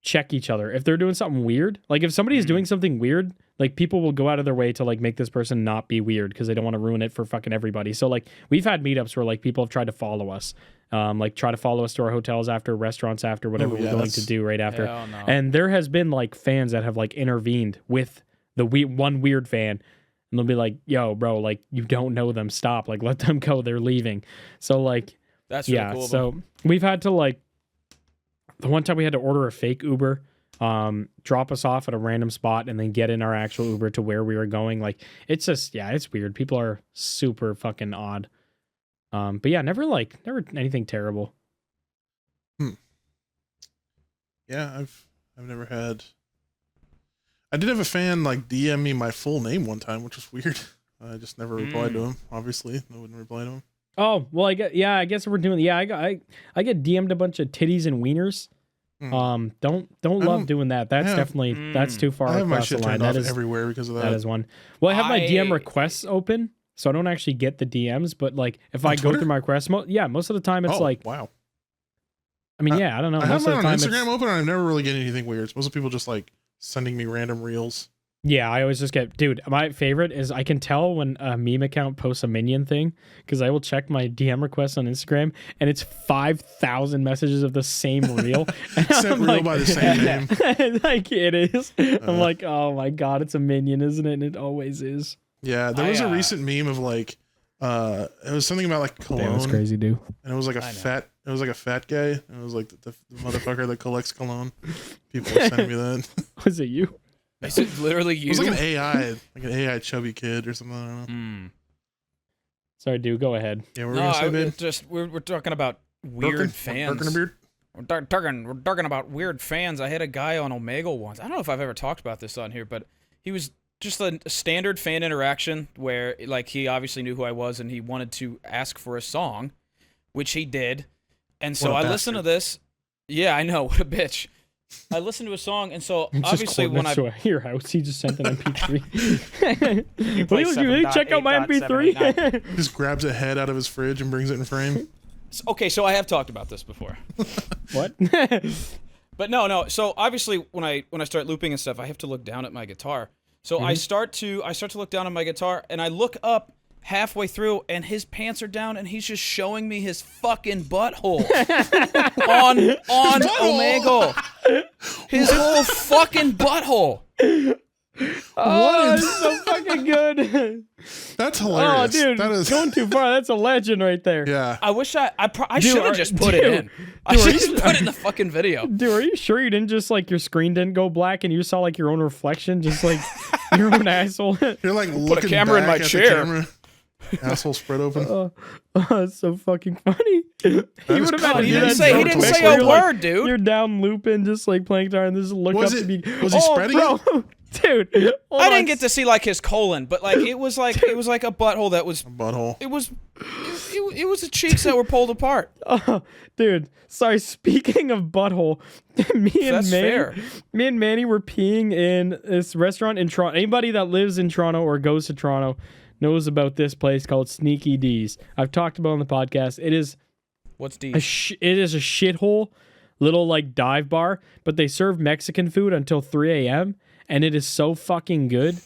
Speaker 2: check each other if they're doing something weird. Like if somebody is doing something weird, like people will go out of their way to like make this person not be weird because they don't want to ruin it for fucking everybody. So like we've had meetups where like people have tried to follow us, like try to follow us to our hotels after, restaurants after, whatever we're going to do right after.
Speaker 3: Hell no.
Speaker 2: And there has been like fans that have like intervened with the one weird fan. And they'll be like, yo, bro, like, you don't know them. Stop. Like, let them go. They're leaving. So, like,
Speaker 3: That's really cool.
Speaker 2: So we've had to, like, the one time we had to order a fake Uber, drop us off at a random spot, and then get in our actual Uber to where we were going. Like, it's just, it's weird. People are super fucking odd. But yeah, never anything terrible.
Speaker 1: Yeah, I've never had. I did have a fan like DM me my full name one time, which was weird. I just never replied to him. Obviously, I wouldn't reply to him.
Speaker 2: Oh well, I guess we're doing. Yeah, I get DM'd a bunch of titties and wieners. Don't love doing that. That's definitely that's too far
Speaker 1: I have my
Speaker 2: across the
Speaker 1: shit
Speaker 2: line.
Speaker 1: turned
Speaker 2: That
Speaker 1: off
Speaker 2: is
Speaker 1: everywhere because of that.
Speaker 2: That is one. Well, I have my DM requests open, so I don't actually get the DMs. But like, if I go
Speaker 1: Twitter?
Speaker 2: through my requests, most of the time it's like,
Speaker 1: wow.
Speaker 2: I mean, I don't know.
Speaker 1: I have
Speaker 2: Most of
Speaker 1: mine
Speaker 2: the
Speaker 1: on
Speaker 2: time
Speaker 1: Instagram open, and I never really get anything weird. Most of the people just like sending me random reels.
Speaker 2: Yeah, I always just get, dude, my favorite is I can tell when a meme account posts a minion thing because I will check my DM requests on Instagram and it's 5,000 messages of the same reel.
Speaker 1: Same reel by the same name.
Speaker 2: Like it is. I'm like, oh my God, it's a minion, isn't it? And it always is.
Speaker 1: Yeah, there was a recent meme of like, it was something about like cologne.
Speaker 2: Damn, that's crazy, dude.
Speaker 1: And it was like a fat guy. And it was like the motherfucker that collects cologne. People were sending me that.
Speaker 2: Was it you?
Speaker 3: Is it literally you?
Speaker 1: It was like an AI chubby kid or something. I don't know.
Speaker 2: Sorry, dude. Go ahead.
Speaker 1: Yeah, we're gonna say, babe.
Speaker 3: Just we're talking about weird fans.
Speaker 1: Burkin a beard?
Speaker 3: We're talking about weird fans. I had a guy on Omegle once. I don't know if I've ever talked about this on here, but he was just a standard fan interaction where like he obviously knew who I was and he wanted to ask for a song, which he did. And so I listened to this. Yeah, I know, what a bitch. I listened to a song, and so obviously when I
Speaker 2: to your house, he just sent an MP3. Will you really check out my MP3?
Speaker 1: Just grabs a head out of his fridge and brings it in frame.
Speaker 3: Okay, so I have talked about this before.
Speaker 2: What?
Speaker 3: But no. So obviously when I start looping and stuff, I have to look down at my guitar. So I start to look down at my guitar, and I look up halfway through, and his pants are down, and he's just showing me his fucking butthole on Omegle. His whole fucking butthole.
Speaker 2: Oh, that's so fucking good.
Speaker 1: That's hilarious.
Speaker 2: Oh, dude,
Speaker 1: that is
Speaker 2: going too far. That's a legend right there.
Speaker 1: Yeah.
Speaker 3: I wish I should have just put it in. I should just put it in the fucking video.
Speaker 2: Dude, are you sure you didn't just like your screen didn't go black and you saw like your own reflection, just like your own asshole?
Speaker 1: You're like
Speaker 3: Put
Speaker 1: looking
Speaker 3: a camera in
Speaker 1: back
Speaker 3: my
Speaker 1: at
Speaker 3: chair.
Speaker 1: the camera. Asshole spread open.
Speaker 2: It's so fucking funny. He would have had to
Speaker 3: He
Speaker 2: do
Speaker 3: didn't
Speaker 2: that
Speaker 3: say
Speaker 2: where
Speaker 3: a
Speaker 2: you're
Speaker 3: word, dude.
Speaker 2: You're down looping, just like playing guitar, and this look
Speaker 1: Was
Speaker 2: up
Speaker 1: it-
Speaker 2: to be.
Speaker 1: was he spreading
Speaker 2: bro. Dude,
Speaker 3: I didn't get to see like his colon, but like it was like a butthole that was.
Speaker 1: Butthole.
Speaker 3: It was the cheeks that were pulled apart.
Speaker 2: Dude, sorry. Speaking of butthole,
Speaker 3: That's fair.
Speaker 2: me and Manny were peeing in this restaurant in Toronto. Anybody that lives in Toronto or goes to Toronto knows about this place called Sneaky D's. I've talked about it on the podcast. It is
Speaker 3: What's D?
Speaker 2: it is a shithole little like dive bar, but they serve Mexican food until 3 a.m. and it is so fucking good.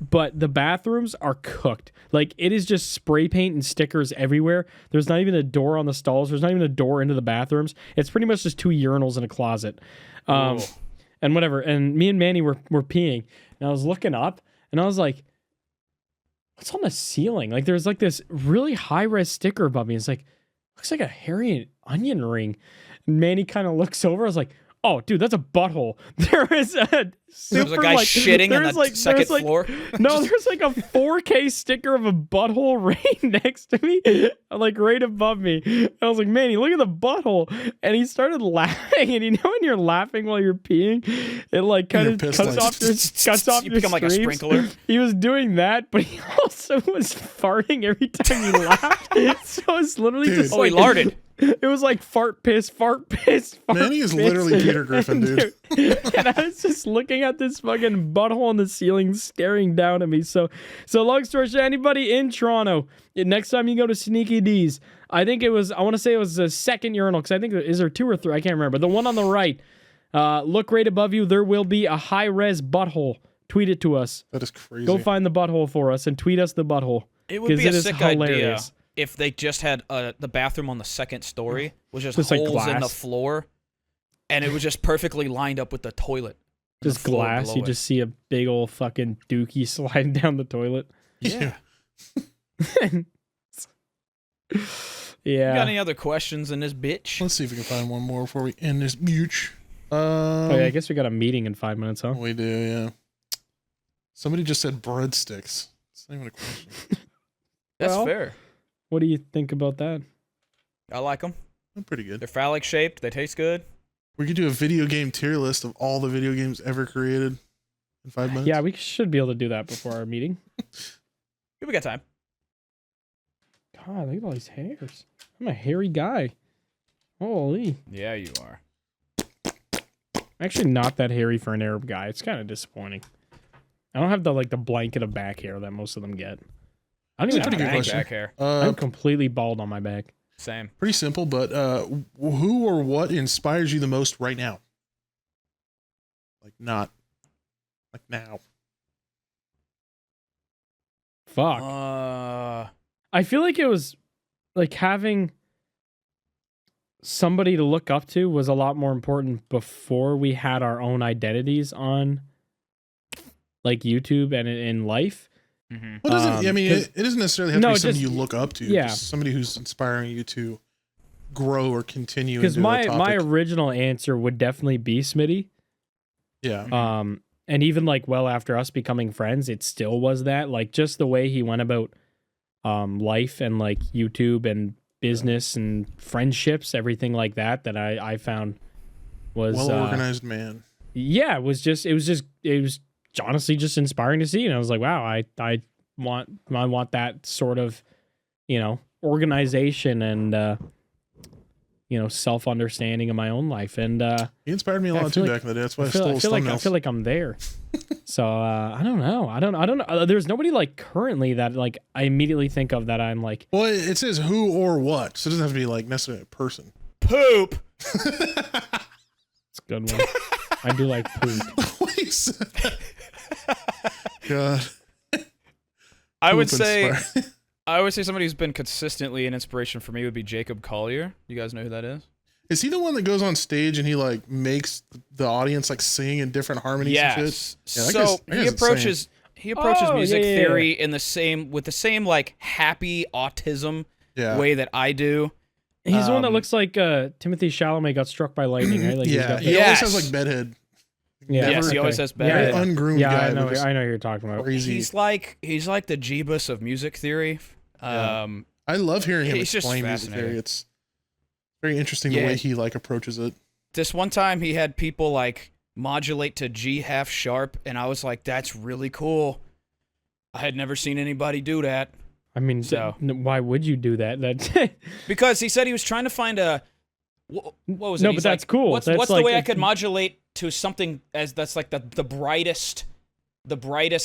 Speaker 2: but the bathrooms are cooked. Like, it is just spray paint and stickers everywhere. There's not even a door on the stalls. There's not even a door into the bathrooms. It's pretty much just 2 urinals and a closet. And whatever. And me and Manny were peeing. And I was looking up, and I was like, what's on the ceiling? Like, there's like this really high-res sticker above me. It's like, looks like a hairy onion ring. And Manny kind of looks over. I was like, oh, dude, that's a butthole. There is a super,
Speaker 3: There's a guy shitting on the second floor.
Speaker 2: No, there's like a 4K sticker of a butthole right next to me, like right above me. And I was like, Manny, look at the butthole. And he started laughing. And you know when you're laughing while you're peeing, it like kind of cuts off
Speaker 3: You
Speaker 2: your
Speaker 3: become like a
Speaker 2: streams.
Speaker 3: sprinkler.
Speaker 2: He was doing that, but he also was farting every time he laughed. So it's literally
Speaker 1: Dude.
Speaker 2: just
Speaker 3: Oh,
Speaker 2: like,
Speaker 3: he larded.
Speaker 2: it was like fart piss, fart piss, fart
Speaker 1: Manny is
Speaker 2: piss.
Speaker 1: literally Peter Griffin, dude.
Speaker 2: And I was just looking at this fucking butthole on the ceiling staring down at me. So long story short, anybody in Toronto, next time you go to Sneaky D's, I want to say it was the second urinal, because I think, is there 2 or 3? I can't remember. The one on the right, look right above you. There will be a high-res butthole. Tweet it to us.
Speaker 1: That is crazy.
Speaker 2: Go find the butthole for us and tweet us the butthole.
Speaker 3: It would be a
Speaker 2: is
Speaker 3: sick idea if they just had the bathroom on the second story was just
Speaker 2: Just like
Speaker 3: holes in the
Speaker 2: glass.
Speaker 3: floor, and it was just perfectly lined up with the toilet. and
Speaker 2: Just
Speaker 3: the floor
Speaker 2: glass.
Speaker 3: below
Speaker 2: You
Speaker 3: it.
Speaker 2: just see a big old fucking dookie sliding down the toilet.
Speaker 3: Yeah.
Speaker 2: Yeah.
Speaker 3: You got any other questions in this bitch?
Speaker 1: Let's see if we can find one more before we end this mooch.
Speaker 2: Oh yeah, I guess we got a meeting in 5 minutes, huh?
Speaker 1: We do, yeah. Somebody just said breadsticks. It's not even a question.
Speaker 3: That's
Speaker 2: Well,
Speaker 3: fair.
Speaker 2: What do you think about that?
Speaker 3: I like them.
Speaker 1: They're pretty good.
Speaker 3: They're phallic shaped. They taste good.
Speaker 1: We could do a video game tier list of all the video games ever created in 5 minutes.
Speaker 2: Yeah, we should be able to do that before our meeting.
Speaker 3: We got time.
Speaker 2: God, look at all these hairs. I'm a hairy guy. Holy.
Speaker 3: Yeah, you are.
Speaker 2: I'm actually not that hairy for an Arab guy. It's kind of disappointing. I don't have the blanket of back hair that most of them get. I don't even
Speaker 1: That's a
Speaker 2: have
Speaker 1: pretty good
Speaker 2: back
Speaker 1: question.
Speaker 2: hair.
Speaker 3: Back hair.
Speaker 2: I'm completely bald on my back.
Speaker 3: Same.
Speaker 1: Pretty simple, but who or what inspires you the most right now? Like not like now.
Speaker 2: Fuck. I feel like it was like having somebody to look up to was a lot more important before we had our own identities on like YouTube and in life.
Speaker 3: Mm-hmm.
Speaker 1: Well, doesn't I mean
Speaker 2: 'cause-
Speaker 1: it doesn't necessarily have
Speaker 2: No,
Speaker 1: to be
Speaker 2: it
Speaker 1: somebody
Speaker 2: just-
Speaker 1: you look up to.
Speaker 2: yeah.
Speaker 1: Just somebody who's inspiring you to grow or continue.
Speaker 2: Because
Speaker 1: into a
Speaker 2: my
Speaker 1: topic.
Speaker 2: original answer would definitely be Smitty.
Speaker 1: Yeah.
Speaker 2: And even like well after us becoming friends, it still was that. Like just the way he went about life and like YouTube and business and friendships, everything like that I found was
Speaker 1: Well organized man.
Speaker 2: yeah, it was honestly just inspiring to see. And I was like, wow, I want that sort of, organization and self-understanding of my own life. And
Speaker 1: He inspired me a
Speaker 2: I
Speaker 1: lot
Speaker 2: feel
Speaker 1: too
Speaker 2: like-
Speaker 1: back in the day. That's why I
Speaker 2: I
Speaker 1: stole his
Speaker 2: feel
Speaker 1: thumbnails.
Speaker 2: like I'm there. So I don't know. I don't know. There's nobody like currently that like I immediately think of that I'm like,
Speaker 1: Well, it says who or what, so it doesn't have to be like necessarily a person.
Speaker 3: Poop.
Speaker 2: it's a good one. I do like poop.
Speaker 1: What you said? God.
Speaker 3: I would
Speaker 1: Poop
Speaker 3: say
Speaker 1: inspired.
Speaker 3: somebody who's been consistently an inspiration for me would be Jacob Collier. You guys know who that is?
Speaker 1: Is he the one that goes on stage and he like makes the audience like sing in different harmonies and
Speaker 3: Yes.
Speaker 1: shit? Yeah, that
Speaker 3: So
Speaker 1: guy's- that
Speaker 3: he
Speaker 1: guy's
Speaker 3: approaches
Speaker 2: Oh,
Speaker 3: music
Speaker 2: yeah, yeah,
Speaker 3: theory in the same like happy autism
Speaker 1: Yeah.
Speaker 3: way that I do.
Speaker 2: He's the one that
Speaker 3: Um,
Speaker 2: looks like Timothy Chalamet got struck by lightning, right? Like he's
Speaker 1: Yeah.
Speaker 2: got
Speaker 1: He
Speaker 2: that-
Speaker 1: always
Speaker 3: Yes.
Speaker 1: has like bedhead.
Speaker 2: Yeah,
Speaker 3: Yes, he
Speaker 1: Never-
Speaker 3: always has
Speaker 2: Yeah,
Speaker 1: Very
Speaker 3: bad.
Speaker 2: yeah.
Speaker 1: ungroomed
Speaker 2: Yeah,
Speaker 1: guy.
Speaker 2: I know.
Speaker 1: but just
Speaker 2: I know who you're talking about.
Speaker 1: crazy.
Speaker 3: He's like the Jeebus of music theory.
Speaker 1: Yeah. I love hearing him
Speaker 3: He's just
Speaker 1: explain music
Speaker 3: fascinating.
Speaker 1: theory. It's very interesting the
Speaker 3: Yeah.
Speaker 1: way he like approaches it.
Speaker 3: This one time he had people like modulate to G half sharp, and I was like, that's really cool. I had never seen anybody do that.
Speaker 2: I mean,
Speaker 3: So-
Speaker 2: why would you do that? That's
Speaker 3: Because he said he was trying to find a what was it?
Speaker 2: No,
Speaker 3: He's
Speaker 2: but that's
Speaker 3: like,
Speaker 2: cool.
Speaker 3: What's
Speaker 2: That's
Speaker 3: the
Speaker 2: like
Speaker 3: way I
Speaker 2: a-
Speaker 3: could modulate to something as that's like the brightest,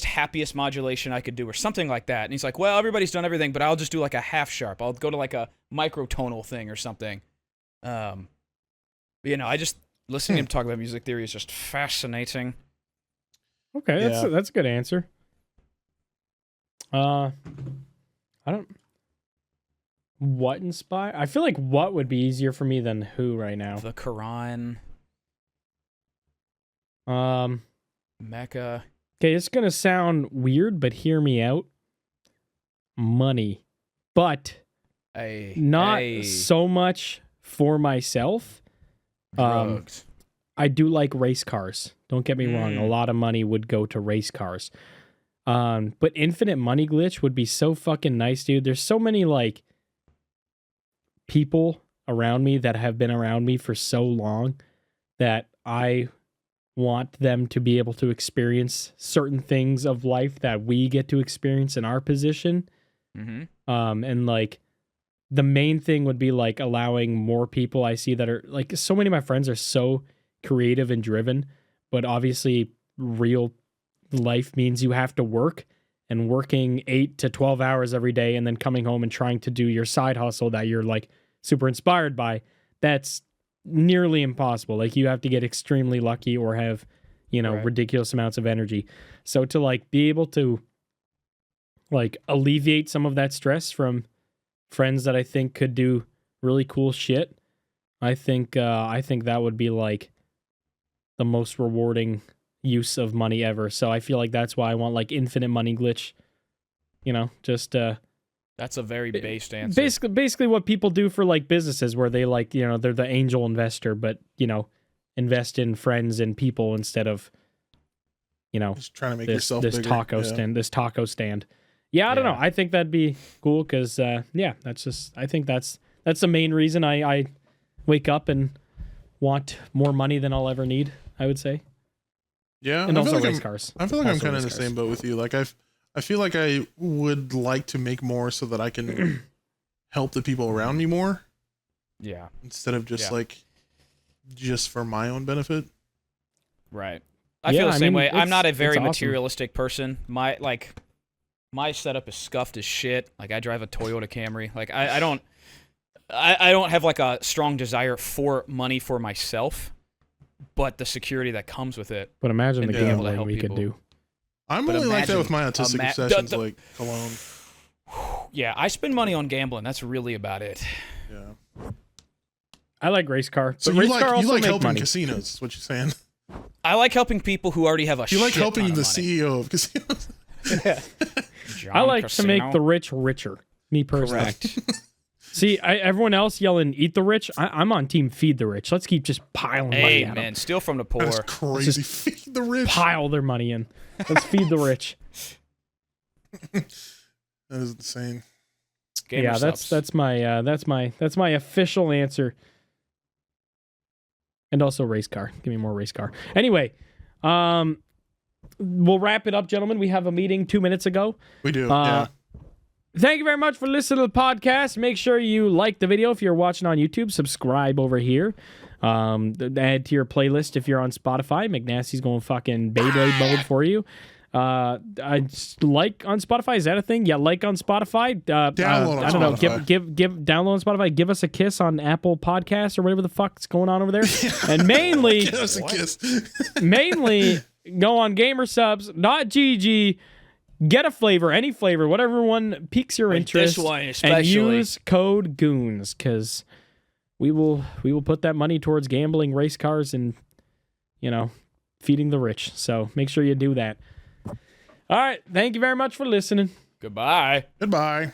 Speaker 3: happiest modulation I could do, or something like that. And he's like, well, everybody's done everything, but I'll just do like a half sharp. I'll go to like a microtonal thing or something. I just listening to him talk about music theory is just fascinating.
Speaker 2: okay.
Speaker 1: Yeah.
Speaker 2: That's a good answer. I don't. What inspire? I feel like what would be easier for me than who right now.
Speaker 3: The Quran,
Speaker 2: Um.
Speaker 3: Mecca.
Speaker 2: Okay, it's gonna sound weird, but hear me out. Money, but not so much for myself.
Speaker 3: Drugs.
Speaker 2: I do like race cars. Don't get me wrong. A lot of money would go to race cars. But infinite money glitch would be so fucking nice, dude. There's so many like people around me that have been around me for so long that I want them to be able to experience certain things of life that we get to experience in our position.
Speaker 3: Mm-hmm.
Speaker 2: And like the main thing would be like allowing more people I see that are like, so many of my friends are so creative and driven, but obviously real life means you have to work, and working 8 to 12 hours every day and then coming home and trying to do your side hustle that you're like super inspired by. That's nearly impossible. Like you have to get extremely lucky or have, you know, ridiculous amounts of energy. So to like be able to like alleviate some of that stress from friends that I think could do really cool shit, I think that would be like the most rewarding use of money ever. So I feel like that's why I want like infinite money glitch. You know, just
Speaker 3: that's a very based answer.
Speaker 2: Basically what people do for like businesses where they like, you know, they're the angel investor, but you know, invest in friends and people instead of, you know,
Speaker 1: just trying to make
Speaker 2: this
Speaker 1: yourself bigger.
Speaker 2: this taco stand. Yeah, I don't know. I think that'd be cool because that's just, I think that's the main reason I wake up and want more money than I'll ever need, I would say.
Speaker 1: Yeah,
Speaker 2: and also race cars.
Speaker 1: I feel like I'm kind of in the same boat with you. Like I feel like I would like to make more so that I can help the people around me more.
Speaker 3: Yeah.
Speaker 1: Instead of just like just for my own benefit.
Speaker 3: Right. I feel the same way. I'm not a very
Speaker 2: awesome.
Speaker 3: materialistic person. My setup is scuffed as shit. Like I drive a Toyota Camry. Like I don't have like a strong desire for money for myself, but the security that comes with it.
Speaker 2: But imagine the gambling we could do.
Speaker 1: I'm only like that with my autistic obsessions, like cologne.
Speaker 3: Yeah, I spend money on gambling. That's really about it.
Speaker 1: Yeah.
Speaker 2: I like race car.
Speaker 1: So you like helping money. Casinos, is what you're saying.
Speaker 3: I like helping people who already have a shit ton of money. You like helping the CEO of casinos.
Speaker 2: I like to make the rich richer. Me personally.
Speaker 3: Correct.
Speaker 2: See, everyone else yelling "eat the rich." I'm on team feed the rich. Let's keep just piling money at them.
Speaker 3: Steal from the poor.
Speaker 1: That's crazy. Feed the rich.
Speaker 2: Pile their money in. Let's feed the rich.
Speaker 1: That is insane.
Speaker 2: Yeah, that's my official answer. And also race car. Give me more race car. Anyway, we'll wrap it up, gentlemen. We have a meeting 2 minutes ago.
Speaker 1: We do. Yeah.
Speaker 2: Thank you very much for listening to the podcast. Make sure you like the video if you're watching on YouTube. Subscribe over here. Add to your playlist if you're on Spotify. McNasty's going fucking Beyblade mode for you. I like on Spotify. Is that a thing? Yeah, like on Spotify.
Speaker 1: Download on
Speaker 2: I don't
Speaker 1: Spotify.
Speaker 2: know. Give download on Spotify. Give us a kiss on Apple Podcasts or whatever the fuck's going on over there. And mainly,
Speaker 1: Give us a kiss.
Speaker 2: mainly go on gamersubs.gg. Get a flavor, any flavor, whatever one piques your interest,
Speaker 3: this one especially.
Speaker 2: and use code GOONS because we will put that money towards gambling, race cars, and feeding the rich. So make sure you do that. All right, thank you very much for listening.
Speaker 3: Goodbye.
Speaker 1: Goodbye.